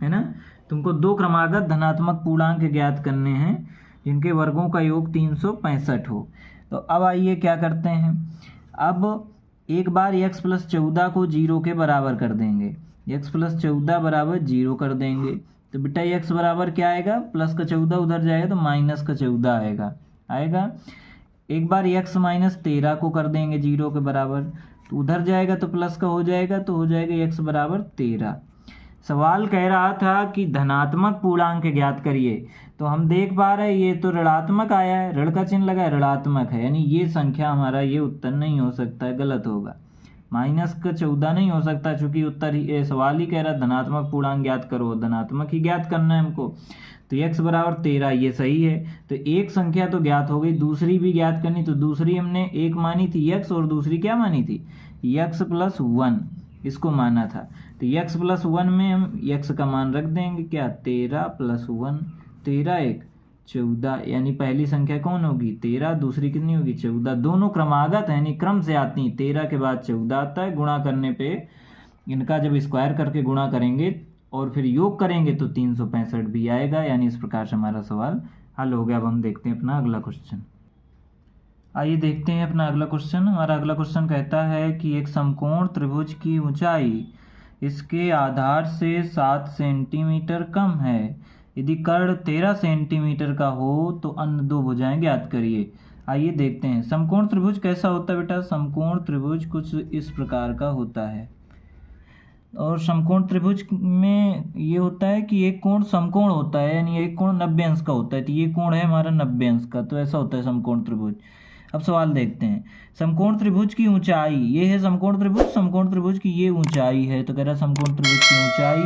है ना। तुमको दो क्रमागत धनात्मक पूर्णांक ज्ञात करने हैं जिनके वर्गों का योग 365 हो। तो अब आइए क्या करते हैं, अब एक बार x प्लस 14 को 0 के बराबर कर देंगे, x प्लस 14 बराबर 0 कर देंगे, तो बेटा x बराबर क्या आएगा, प्लस का 14 उधर जाएगा तो माइनस का 14 आएगा। एक बार x माइनस 13 को कर देंगे 0 के बराबर, तो उधर जाएगा तो प्लस का हो जाएगा, तो हो जाएगा x बराबर 13। सवाल कह रहा था कि धनात्मक पूर्णांक ज्ञात करिए, तो हम देख पा रहे हैं ये तो ऋणात्मक आया है, ऋण का चिन्ह लगा है, ऋणात्मक है, यानी ये संख्या हमारा ये उत्तर नहीं हो सकता है, गलत होगा। माइनस का 14 नहीं हो सकता, चूंकि उत्तर ही सवाल ही कह रहा है धनात्मक पूर्णांक ज्ञात करो, धनात्मक ही ज्ञात करना है हमको, तो x बराबर 13 ये सही है। तो एक संख्या तो ज्ञात हो गई, दूसरी भी ज्ञात करनी, तो दूसरी हमने एक मानी थी x, और दूसरी क्या मानी थी x प्लस 1, इसको माना था। तो x प्लस 1 में हम x का मान रख देंगे, क्या 13 प्लस 1, 13 1 14, यानी पहली संख्या कौन होगी 13, दूसरी कितनी होगी 14। दोनों क्रमागत है, यानी क्रम से आती हैं, 13 के बाद 14 आता है। गुणा करने पे इनका जब स्क्वायर करके गुणा करेंगे और फिर योग करेंगे तो 365 भी आएगा, यानी इस प्रकार से हमारा सवाल हल हो गया। अब हम देखते हैं अपना अगला क्वेश्चन। आइए देखते हैं अपना अगला क्वेश्चन। हमारा अगला क्वेश्चन कहता है कि एक समकोण त्रिभुज की ऊंचाई इसके आधार से 7 सेंटीमीटर कम है। यदि कर्ण 13 सेंटीमीटर का हो तो अन्य दो भुजाएं ज्ञात करिए। आइए देखते हैं समकोण त्रिभुज कैसा होता है बेटा। समकोण त्रिभुज कुछ इस प्रकार का होता है, और समकोण त्रिभुज में ये होता है कि एक कोण समकोण होता है, यानी एक कोण 90 अंश का होता है। तो ये कोण है हमारा 90 अंश का, तो ऐसा होता है समकोण त्रिभुज। अब सवाल देखते हैं, समकोण त्रिभुज की ऊंचाई, ये है समकोण त्रिभुज, समकोण त्रिभुज की ये ऊंचाई है, तो कह रहा समकोण त्रिभुज की ऊंचाई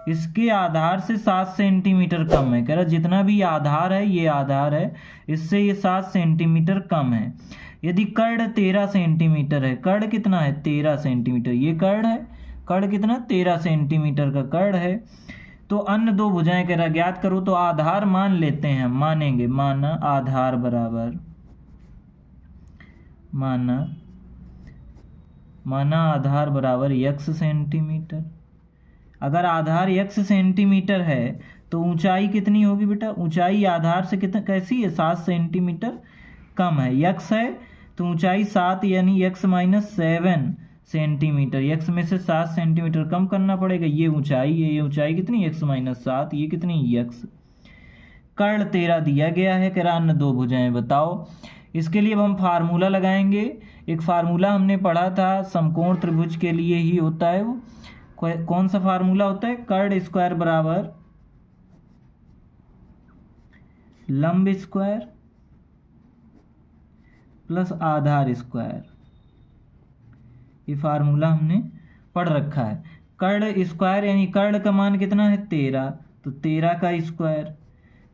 इसके आधार से 7 सेंटीमीटर कम है। कह रहा जितना भी आधार है, ये आधार है, इससे ये 7 सेंटीमीटर कम है। यदि कर्ण 13 सेंटीमीटर है, कर्ण कितना है 13 सेंटीमीटर, ये कर्ण है, कर्ण कितना 13 सेंटीमीटर का कर्ण है, तो अन्य दो भुजाएं कह रहा ज्ञात करो, तो आधार मान लेते हैं, मानेंगे, माना आधार बराबर, माना आधार बराबर x सेंटीमीटर। अगर आधार x सेंटीमीटर है तो ऊंचाई कितनी होगी बेटा? ऊंचाई आधार से कितना कैसी है? 7 सेंटीमीटर कम है। x है तो ऊंचाई 7 यानी x माइनस 7 सेंटीमीटर। x में से 7 सेंटीमीटर कम करना पड़ेगा। ये ऊंचाई है, ये ऊंचाई कितनी? x माइनस 7, ये कितनी? x। कर्ण 13 दिया गया है, कह रहा अन्य दो भुजाएं बताओ। इसके लिए अब हम फार्मूला लगाएंगे। एक फार्मूला हमने पढ़ा था, समकोण त्रिभुज के लिए ही होता है वो। कौन सा फार्मूला होता है? कर्ण स्क्वायर बराबर लंब स्क्वायर प्लस आधार स्क्वायर। ये फार्मूला हमने पढ़ रखा है। कर्ण स्क्वायर यानी कर्ण का मान कितना है? 13, तो 13 का स्क्वायर।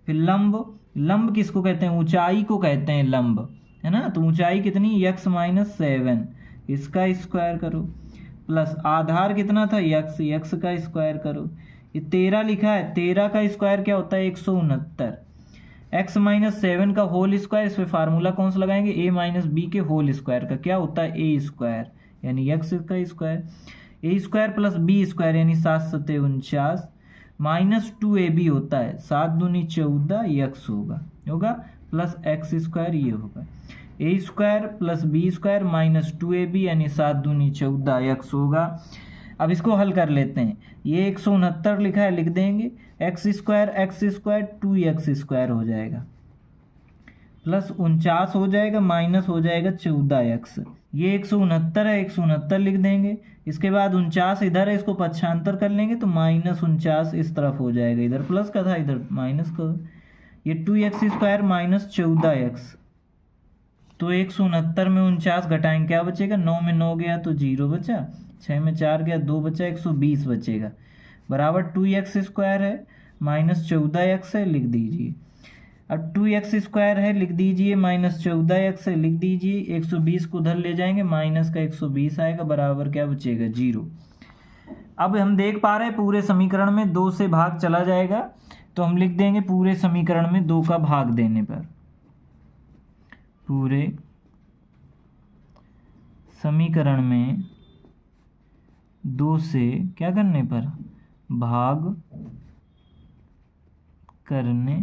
फिर लंब किसको कहते हैं? ऊंचाई को कहते हैं लंब, है ना। तो ऊंचाई कितनी? x माइनस 7, इसका स्क्वायर करो, प्लस आधार कितना था? x का स्क्वायर करो। ये 13 लिखा है, 13 का स्क्वायर क्या होता है? 169। x माइनस 7 का होल स्क्वायर, इसमें फार्मूला कौन सा लगाएंगे? a माइनस बी के होल स्क्वायर का क्या होता है? a स्क्वायर यानी x का square. a square plus b square यानी 7 सत्ते 49 माइनस 2ab होता है, 7 दूनी 14 x होगा प्लस x स्क्वायर ये होगा। a square plus b square minus 2ab यानी 7 दूनी 14 x होगा। अब इसको हल कर लेते हैं। ये 169 लिखा है, लिख देंगे x स्क्वायर 2x स्क्वायर हो जाएगा, प्लस 49 हो जाएगा, माइनस हो जाएगा 14x। ये 169 है, 169 लिख देंगे। इसके बाद 49 इधर है, इसको पक्षांतर कर लेंगे तो माइनस 49 इस तरफ हो जाएगा, इधर प्लस का था इधर माइनस का। ये 2x स्क्वायर माइनस 14x, तो 169 में 49 घटाएंगे क्या बचेगा? 9 में 9 गया तो 0 बचा, 6 में 4 गया 2 बचा, 120 बचेगा, बराबर 2x स्क्वायर है माइनस 14x है, लिख दीजिए। अब 2x स्क्वायर है, लिख दीजिए, माइनस 14x है, लिख दीजिए। 120 को उधर ले जाएंगे, माइनस का 120 आएगा, बराबर क्या बचेगा? 0। अब हम देख पा रहे हैं पूरे समीकरण में 2 से भाग चला जाएगा, तो हम लिख देंगे पूरे समीकरण में 2 का भाग देने पर, पूरे समीकरण में 2 से क्या करने पर? भाग करने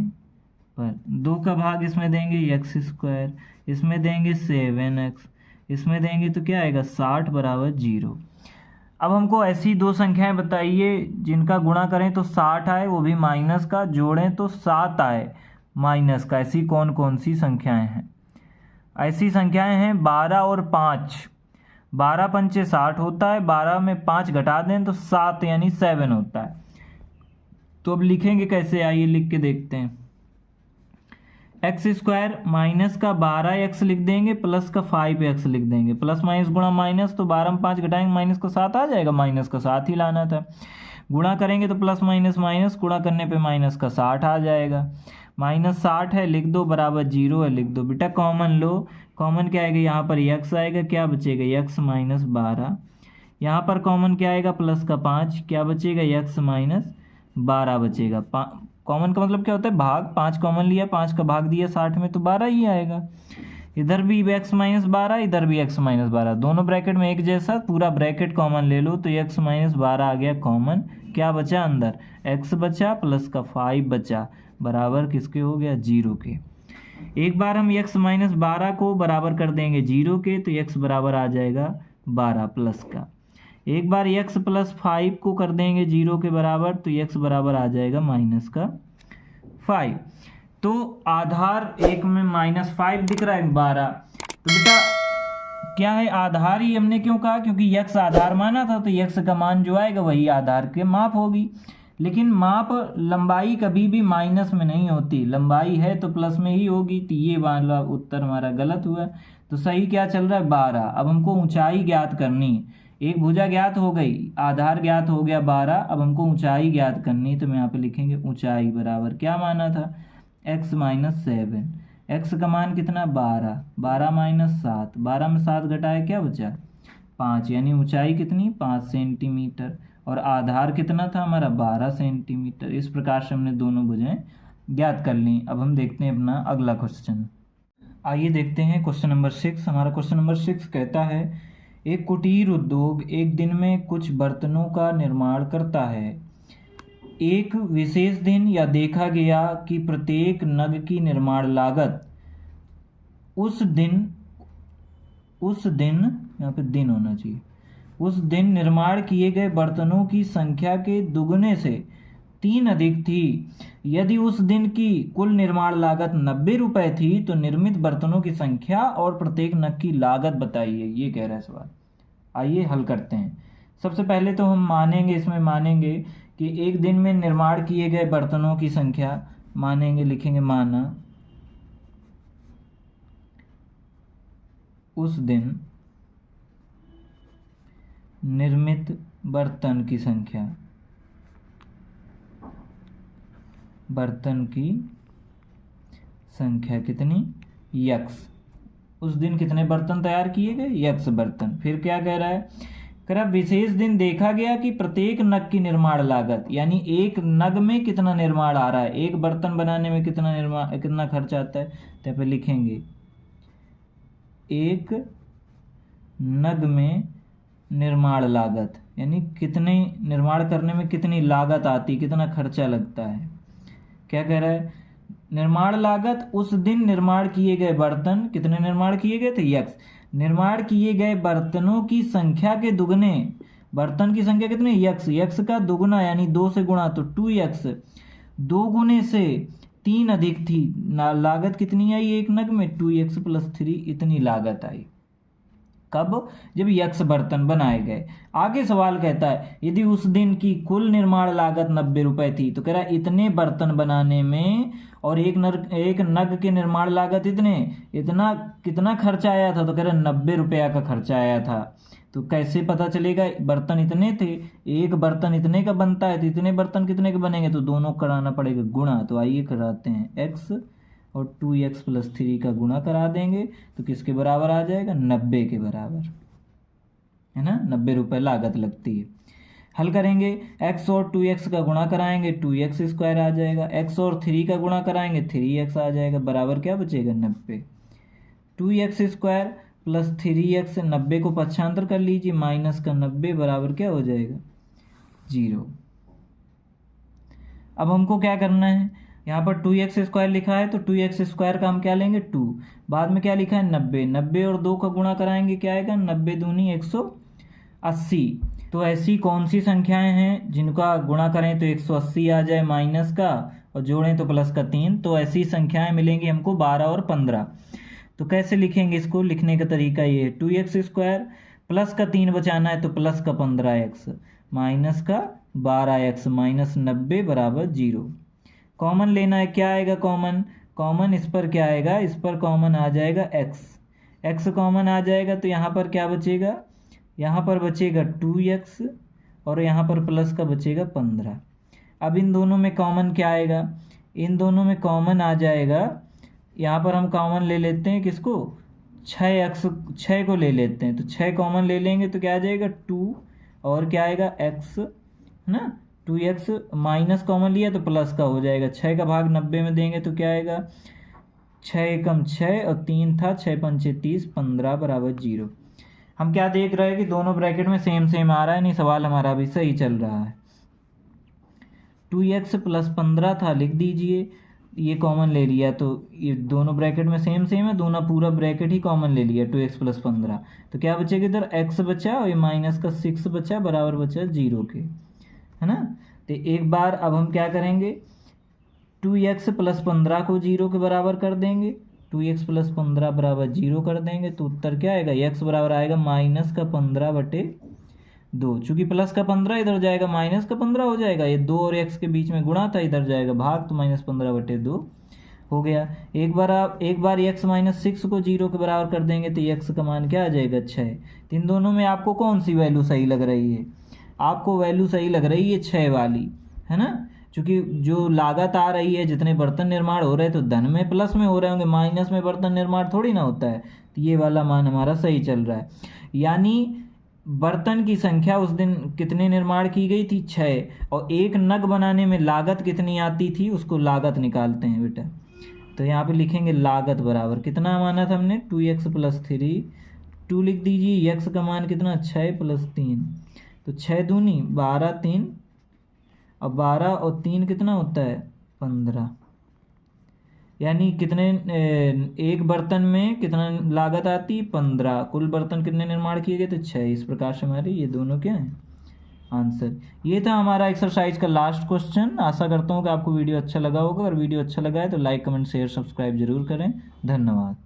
पर। 2 का भाग इसमें देंगे x स्क्वायर, इसमें देंगे 7x, इसमें देंगे तो क्या आएगा? 60 बराबर 0। अब हमको ऐसी दो संख्याएं बताइए जिनका गुणा करें तो 60 आए, वो भी माइनस का, जोड़ें तो 7 आए माइनस का। ऐसी कौन कौन सी संख्याएं हैं? ऐसी संख्याएं हैं 12 और 5। 12 पंचे 60 होता है, 12 में 5 घटा दें तो 7 यानी 7 होता है। तो अब लिखेंगे कैसे? आइए लिख के देखते हैं। एक्स स्क्वायर माइनस का 12x लिख देंगे, प्लस का 5x लिख देंगे। प्लस माइनस गुणा माइनस, तो 12 में 5 घटाएंगे माइनस का 7 आ जाएगा, माइनस का 7 ही लाना था। गुणा करेंगे तो प्लस माइनस माइनस, गुणा करने पे माइनस का 60 आ जाएगा। माइनस 60 है, लिख दो, बराबर 0 है, लिख दो। बेटा कॉमन लो, कॉमन क्या आएगा? यहाँ पर x आएगा, क्या बचेगा? x minus 12। यहाँ पर कॉमन क्या आएगा? प्लस का 5, क्या बचेगा? x माइनस 12 बचेगा। कॉमन का मतलब क्या होता है? भाग। 5 कॉमन लिया, 5 का भाग दिया 60 में, तो 12 ही आएगा। इधर भी x माइनस 12, इधर भी x माइनस 12, दोनों ब्रैकेट में एक जैसा, पूरा ब्रैकेट कॉमन ले लो तो x माइनस 12 आ गया कॉमन। क्या बचा अंदर? x बचा प्लस का 5 बचा, बराबर किसके हो गया? 0 के। एक बार हम x माइनस 12 को बराबर कर देंगे 0 के, तो x बराबर आ जाएगा 12 प्लस का। एक बार x प्लस 5 को कर देंगे 0 के बराबर, तो x बराबर आ जाएगा माइनस का 5। तो आधार एक में माइनस 5 दिख रहा है, 12। तो बेटा क्या है? आधार ही हमने क्यों कहा? क्योंकि x आधार माना था, तो x का मान जो आएगा वही आधार के माप होगी। लेकिन माप लंबाई कभी भी माइनस में नहीं होती, लंबाई है तो प्लस में ही होगी। तो ये वाला उत्तर हमारा गलत हुआ। तो सही क्या चल रहा है? 12। अब हमको ऊंचाई ज्ञात करनी है। एक भुजा ज्ञात हो गई, आधार ज्ञात हो गया 12। अब हमको ऊंचाई ज्ञात करनी है, तो मैं यहाँ पे लिखेंगे ऊंचाई बराबर क्या माना था? x minus 7। x का मान कितना? 12। 12 माइनस 7, 12 में 7 घटाया क्या बचा? 5, यानी ऊंचाई कितनी? 5 सेंटीमीटर। और आधार कितना था हमारा 12 सेंटीमीटर। इस प्रकार से हमने दोनों भुजाएं ज्ञात कर ली। अब हम देखते हैं अपना अगला क्वेश्चन। आइए देखते हैं क्वेश्चन नंबर 6। हमारा क्वेश्चन नंबर 6 कहता है एक कुटीर उद्योग एक दिन में कुछ बर्तनों का निर्माण करता है। एक विशेष दिन या देखा गया कि प्रत्येक नग की निर्माण लागत उस दिन यहाँ पे दिन होना चाहिए, उस दिन निर्माण किए गए बर्तनों की संख्या के दुगने से 3 अधिक थी। यदि उस दिन की कुल निर्माण लागत 90 रुपये थी तो निर्मित बर्तनों की संख्या और प्रत्येक नग की लागत बताइए। ये कह रहा है सवाल। आइए हल करते हैं। सबसे पहले तो हम इसमें मानेंगे कि एक दिन में निर्माण किए गए बर्तनों की संख्या मानेंगे, लिखेंगे माना उस दिन निर्मित बर्तन की संख्या कितनी, यक्स। उस दिन कितने बर्तन तैयार किए गए, यक्स बर्तन। फिर क्या कह रहा है, कह रहा विशेष दिन देखा गया कि प्रत्येक नग की निर्माण लागत, यानी एक नग में कितना निर्माण आ रहा है, एक बर्तन बनाने में कितना खर्च आता है। तो यहाँ पे लिखेंगे एक नग में निर्माण लागत, यानी कितने निर्माण करने में कितनी लागत आती, कितना खर्चा लगता है। क्या कह रहा है, निर्माण लागत उस दिन निर्माण किए गए बर्तन, कितने निर्माण किए गए थे, यक्स। निर्माण किए गए बर्तनों की संख्या के दुगने, बर्तन की संख्या कितने, यक्स। यक्स का दुगना यानी 2 से गुणा तो 2x, 2 गुने से 3 अधिक थी। लागत कितनी आई एक नग में, 2x + 3 इतनी लागत आई। कब, जब यक्स बर्तन बनाए गए। आगे सवाल कहता है यदि उस दिन की कुल निर्माण लागत 90 रुपये थी, तो कह रहा है इतने बर्तन बनाने में और एक नग के निर्माण लागत इतना कितना खर्चा आया था, तो कह रहा है 90 रुपया का खर्चा आया था। तो कैसे पता चलेगा, बर्तन इतने थे, एक बर्तन इतने का बनता है, तो इतने बर्तन कितने के बनेंगे, तो दोनों कराना पड़ेगा गुणा। तो आइए कराते हैं, x और 2x + 3 का गुणा करा देंगे तो किसके बराबर आ जाएगा, 90 के बराबर, है ना। 90 रुपये लागत लगती है। हल करेंगे, x और 2x का गुणा कराएंगे 2x² आ जाएगा, x और 3 का गुणा कराएंगे 3x आ जाएगा, बराबर क्या बचेगा 90। 2x² + 3x, 90 को पक्षांतर कर लीजिए, माइनस का 90 बराबर क्या हो जाएगा 0। अब हमको क्या करना है, यहाँ पर 2x² लिखा है तो 2x² का हम क्या लेंगे 2, बाद में क्या लिखा है 90, 90 और 2 का गुणा कराएंगे क्या आएगा, 90 दूनी 180। तो ऐसी कौन सी संख्याएं हैं जिनका गुणा करें तो 180 आ जाए माइनस का, और जोड़ें तो प्लस का 3। तो ऐसी संख्याएं मिलेंगी हमको 12 और 15। तो कैसे लिखेंगे इसको, लिखने का तरीका ये है, 2x² प्लस का 3 बचाना है तो प्लस का 15x माइनस का 12x माइनस 90 बराबर 0। कॉमन लेना है, क्या आएगा कॉमन इस पर क्या आएगा, इस पर कॉमन आ जाएगा x कॉमन आ जाएगा तो यहाँ पर क्या बचेगा, यहाँ पर बचेगा 2x और यहाँ पर प्लस का बचेगा 15। अब इन दोनों में कॉमन क्या आएगा, इन दोनों में कॉमन आ जाएगा, यहाँ पर हम कॉमन ले लेते हैं किसको, 6 को ले लेते हैं, तो 6 कॉमन ले लेंगे तो क्या आ जाएगा 2 और क्या आएगा x, है ना। 2x माइनस कॉमन लिया तो प्लस का हो जाएगा, 6 का भाग 90 में देंगे तो क्या आएगा 6 एकम 6 और 3 था, 6 पंचे 30, 15 बराबर 0। हम क्या देख रहे हैं कि दोनों ब्रैकेट में सेम आ रहा है, नहीं सवाल हमारा भी सही चल रहा है। 2x + 15 था, लिख दीजिए, ये कॉमन ले लिया तो ये दोनों ब्रैकेट में सेम है, दोनों पूरा ब्रैकेट ही कॉमन ले लिया 2x + 15। तो क्या बचेगा इधर x बचा और ये माइनस का 6 बचा, बराबर बचा 0 के, है ना। तो एक बार अब हम क्या करेंगे, 2x + 15 को 0 के बराबर कर देंगे, 2x + 15 बराबर 0 कर देंगे तो उत्तर क्या आएगा, x बराबर आएगा माइनस का 15/2। चूँकि प्लस का 15 इधर जाएगा माइनस का 15 हो जाएगा, ये 2 और x के बीच में गुणा था, इधर जाएगा भाग, तो -15/2 हो गया। एक बार x - 6 को 0 के बराबर कर देंगे तो x का मान क्या आ जाएगा 6। तो इन दोनों में आपको कौन सी वैल्यू सही लग रही है, आपको वैल्यू सही लग रही है 6 वाली, है ना। क्योंकि जो लागत आ रही है, जितने बर्तन निर्माण हो रहे हैं तो धन में प्लस में हो रहे होंगे, माइनस में बर्तन निर्माण थोड़ी ना होता है, तो ये वाला मान हमारा सही चल रहा है। यानी बर्तन की संख्या उस दिन कितने निर्माण की गई थी, 6, और एक नग बनाने में लागत कितनी आती थी, उसको लागत निकालते हैं बेटा। तो यहाँ पे लिखेंगे लागत बराबर कितना माना था हमने, 2x+3, 2 लिख दीजिए, x का मान कितना, 6+3, तो 6 दूनी 12, 3, और 12 और 3 कितना होता है, 15। यानी कितने एक बर्तन में कितना लागत आती, 15। कुल बर्तन कितने निर्माण किए गए, तो 6। इस प्रकार से हमारे ये दोनों क्या हैं, आंसर। ये था हमारा एक्सरसाइज का लास्ट क्वेश्चन। आशा करता हूँ कि आपको वीडियो अच्छा लगा होगा। अगर वीडियो अच्छा लगा है तो लाइक, कमेंट, शेयर, सब्सक्राइब जरूर करें। धन्यवाद।